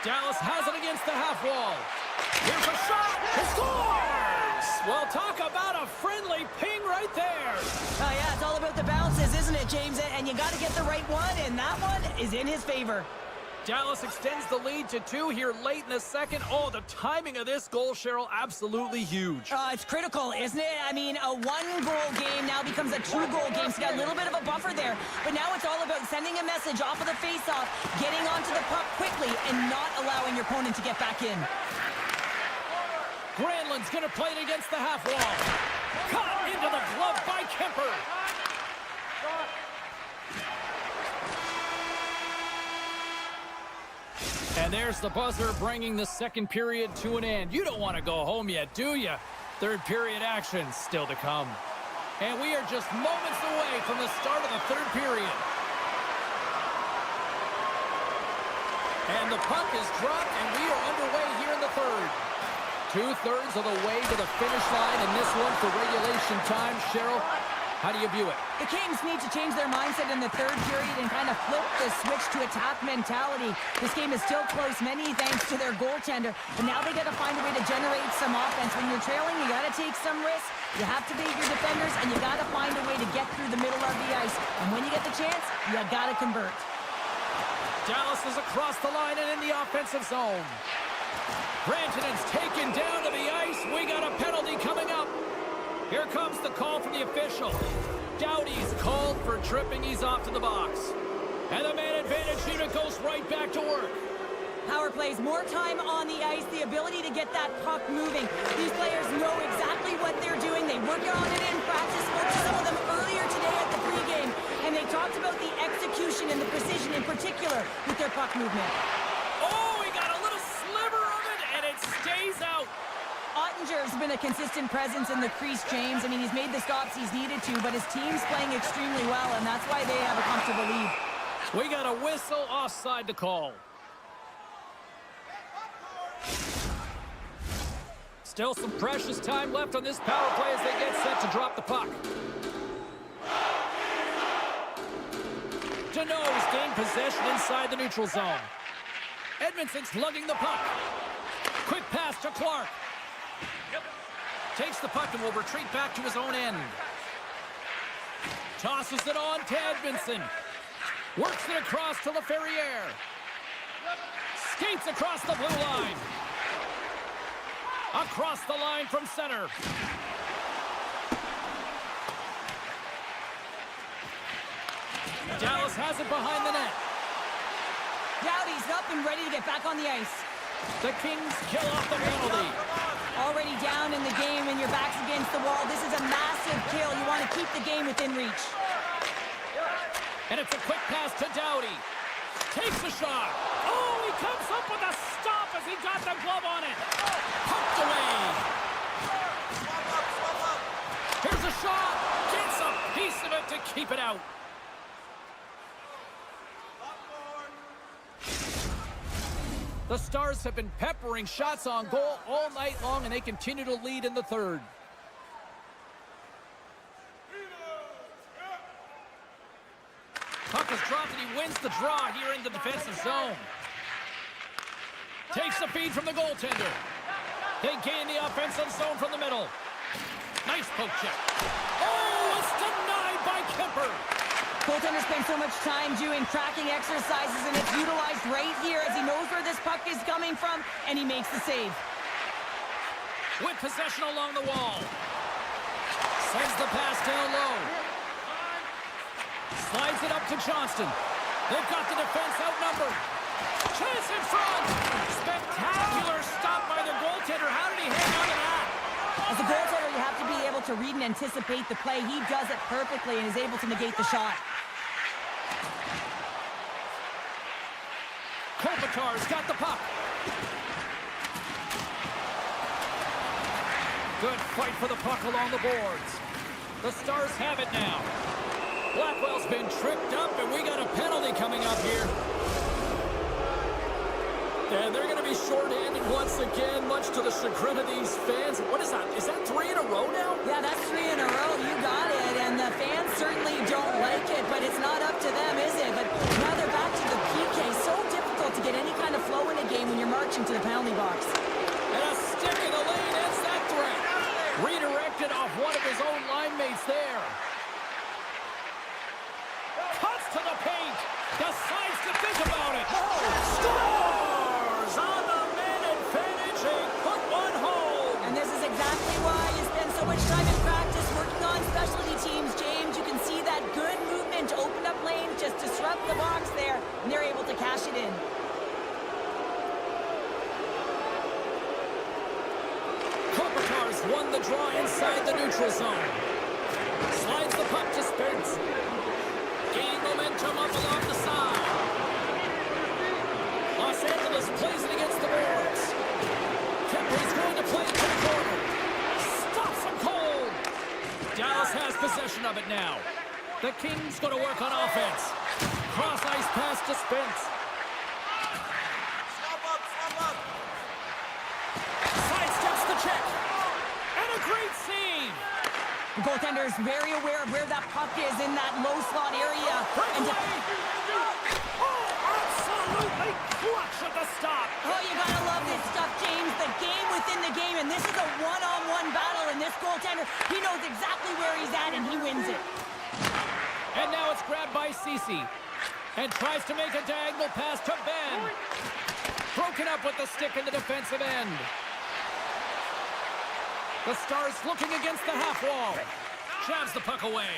Dallas has it against the half wall. Here's a shot. He scores! Well, talk about a friendly ping right there. Oh, yeah, it's all about the bounces, isn't it, James? And you got to get the right one, and that one is in his favor. Dallas extends the lead to 2 here late in the second. Oh, the timing of this goal, Cheryl, absolutely huge. It's critical, isn't it? I mean, a 1-goal game now becomes a 2-goal game, so you got a little bit of a buffer there. But now it's all about sending a message off of the faceoff, getting onto the puck quickly, and not allowing your opponent to get back in. Granlund's going to play it against the half wall. Caught into the glove by Kemper. And there's the buzzer bringing the second period to an end. You don't want to go home yet, do you? Third period action still to come. And we are just moments away from the start of the third period. And the puck is dropped, and we are underway here in the third. 2/3 of the way to the finish line in this one for regulation time. Cheryl, how do you view it? The Kings need to change their mindset in the third period and kind of flip the switch to attack mentality. This game is still close, many thanks to their goaltender. But now they got to find a way to generate some offense. When you're trailing, you got to take some risks. You have to beat your defenders, and you got to find a way to get through the middle of the ice. And when you get the chance, you got to convert. Dallas is across the line and in the offensive zone. Rantanen's taken down to the ice. We got a penalty coming up. Here comes the call from the official. Doughty's called for tripping. He's off to the box. And the man advantage unit goes right back to work. Power plays, more time on the ice, the ability to get that puck moving. These players know exactly what they're doing. They work on it in practice. Spoke to some of them earlier today at the pregame. And they talked about the execution and the precision in particular with their puck movement. Oh, he got a little sliver of it, and it stays out. Ottinger's been a consistent presence in the crease, James. I mean, he's made the stops he's needed to, but his team's playing extremely well, and that's why they have a comfortable lead. We got a whistle offside to call. Still some precious time left on this power play as they get set to drop the puck. Dodo's gained possession inside the neutral zone. Edmondson's lugging the puck. Quick pass to Clark. Takes the puck and will retreat back to his own end. Tosses it on to Edmondson. Works it across to LaFerriere. Skates across the blue line. Across the line from center. Dallas has it behind the net. Doughty's up and ready to get back on the ice. The Kings kill off the penalty. Already down in the game and your back's against the wall. This is a massive kill. You want to keep the game within reach. And it's a quick pass to Doughty. Takes the shot. Oh, he comes up with a stop as he got the glove on it. Pumped away. Here's a shot. Gets a piece of it to keep it out. The Stars have been peppering shots on goal all night long, and they continue to lead in the third. Puck is dropped, and he wins the draw here in the defensive zone. Takes the feed from the goaltender. They gain the offensive zone from the middle. Nice poke check. Oh, it's denied by Kemper. Goaltender spends so much time doing tracking exercises, and it's utilized right here as he knows where this puck is coming from, and he makes the save. With possession along the wall. Sends the pass down low. Slides it up to Johnston. They've got the defense outnumbered. Chase in front. Spectacular stop by the goaltender. How did he hang on to that? As a goaltender, you have to be able to read and anticipate the play. He does it perfectly and is able to negate the shot. Kopitar's got the puck. Good fight for the puck along the boards. The Stars have it now. Blackwell's been tripped up, and we got a penalty coming up here. And they're going to be shorthanded once again, much to the chagrin of these fans. What is that? Is that 3 in a row now? Yeah, that's 3 in a row. You got it. And the fans certainly don't like it, but it's not up to them, is it? But now they're back to the PK. So difficult to get any kind of flow in a game when you're marching to the penalty box. And a stick in the lane ends that threat. Redirected off one of his own line mates there. Cuts to the paint. Decides to think about it. Scores on the man advantage. He put one home. And this is exactly why you spend so much time in practice working on specialty teams, James. You can see that good movement to open up lanes, just disrupt the box there, and they're able to cash it in. Kopitar's won the draw inside the neutral zone. Slides the puck to Spence. Gaining momentum up along the side. Los Angeles plays it against the boards. Kempe's going to play it to the corner. Stops him cold. Dallas has possession of it now. The Kings going to work on offense. Cross ice pass to Spence. Sidesteps the check. And a great save. The goaltender is very aware of where that puck is in that low slot area. And absolutely clutch at the stop. oh, you gotta love this stuff, James. The game within the game, and this is a one-on-one battle, and this goaltender, he knows exactly where he's at, and he wins it. And now it's grabbed by Ceci. And tries to make a diagonal pass to Ben. Broken up with the stick in the defensive end. The Stars looking against the half wall. Jabs the puck away.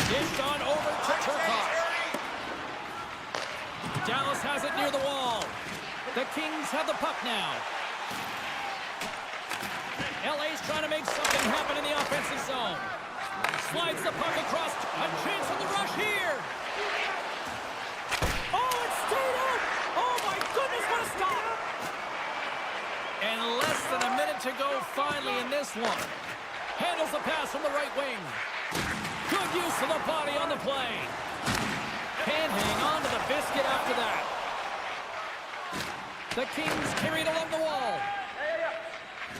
Dished on over to Turcotte. Dallas has it near the wall. The Kings have the puck now. LA's trying to make something happen in the offensive zone. Slides the puck across. A chance on the rush here. Oh, it stayed out. Oh, my goodness, what a stop. And less than a minute to go finally in this one. Handles the pass from the right wing. Good use of the body on the play. Can't hang on to the biscuit after that. The Kings carry it along the wall.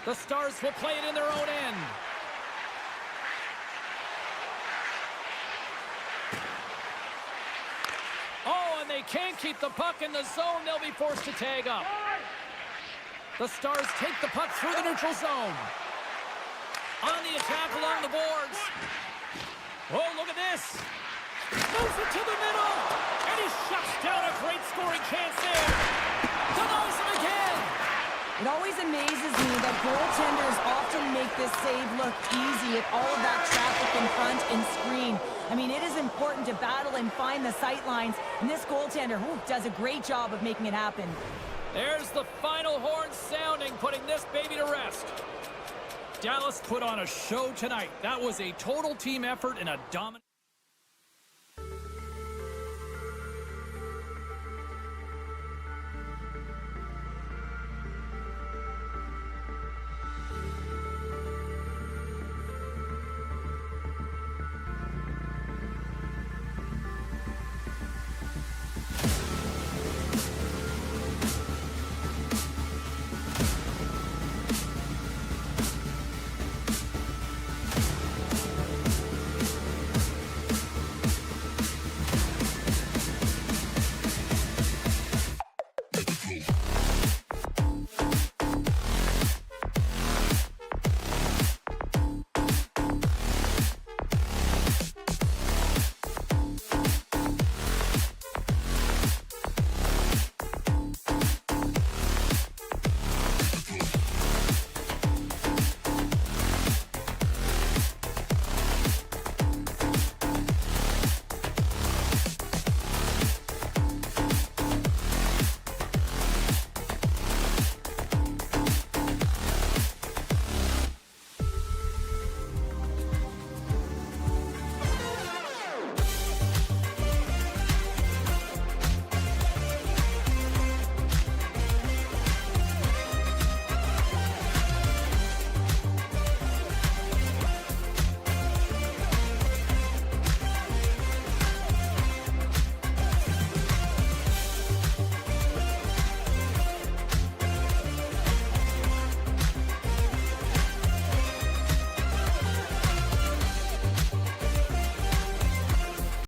The Stars will play it in their own end. Oh, and they can't keep the puck in the zone. They'll be forced to tag up. The Stars take the puck through the neutral zone. On the attack along the boards. Oh, look at this. Moves it to the middle. And he shuts down a great scoring chance there. Denies him again. It always amazes me that goaltenders often make this save look easy with all of that traffic in front and screen. I mean, it is important to battle and find the sight lines, and this goaltender does a great job of making it happen. There's the final horn sounding, putting this baby to rest. Dallas put on a show tonight. That was a total team effort and a dominant...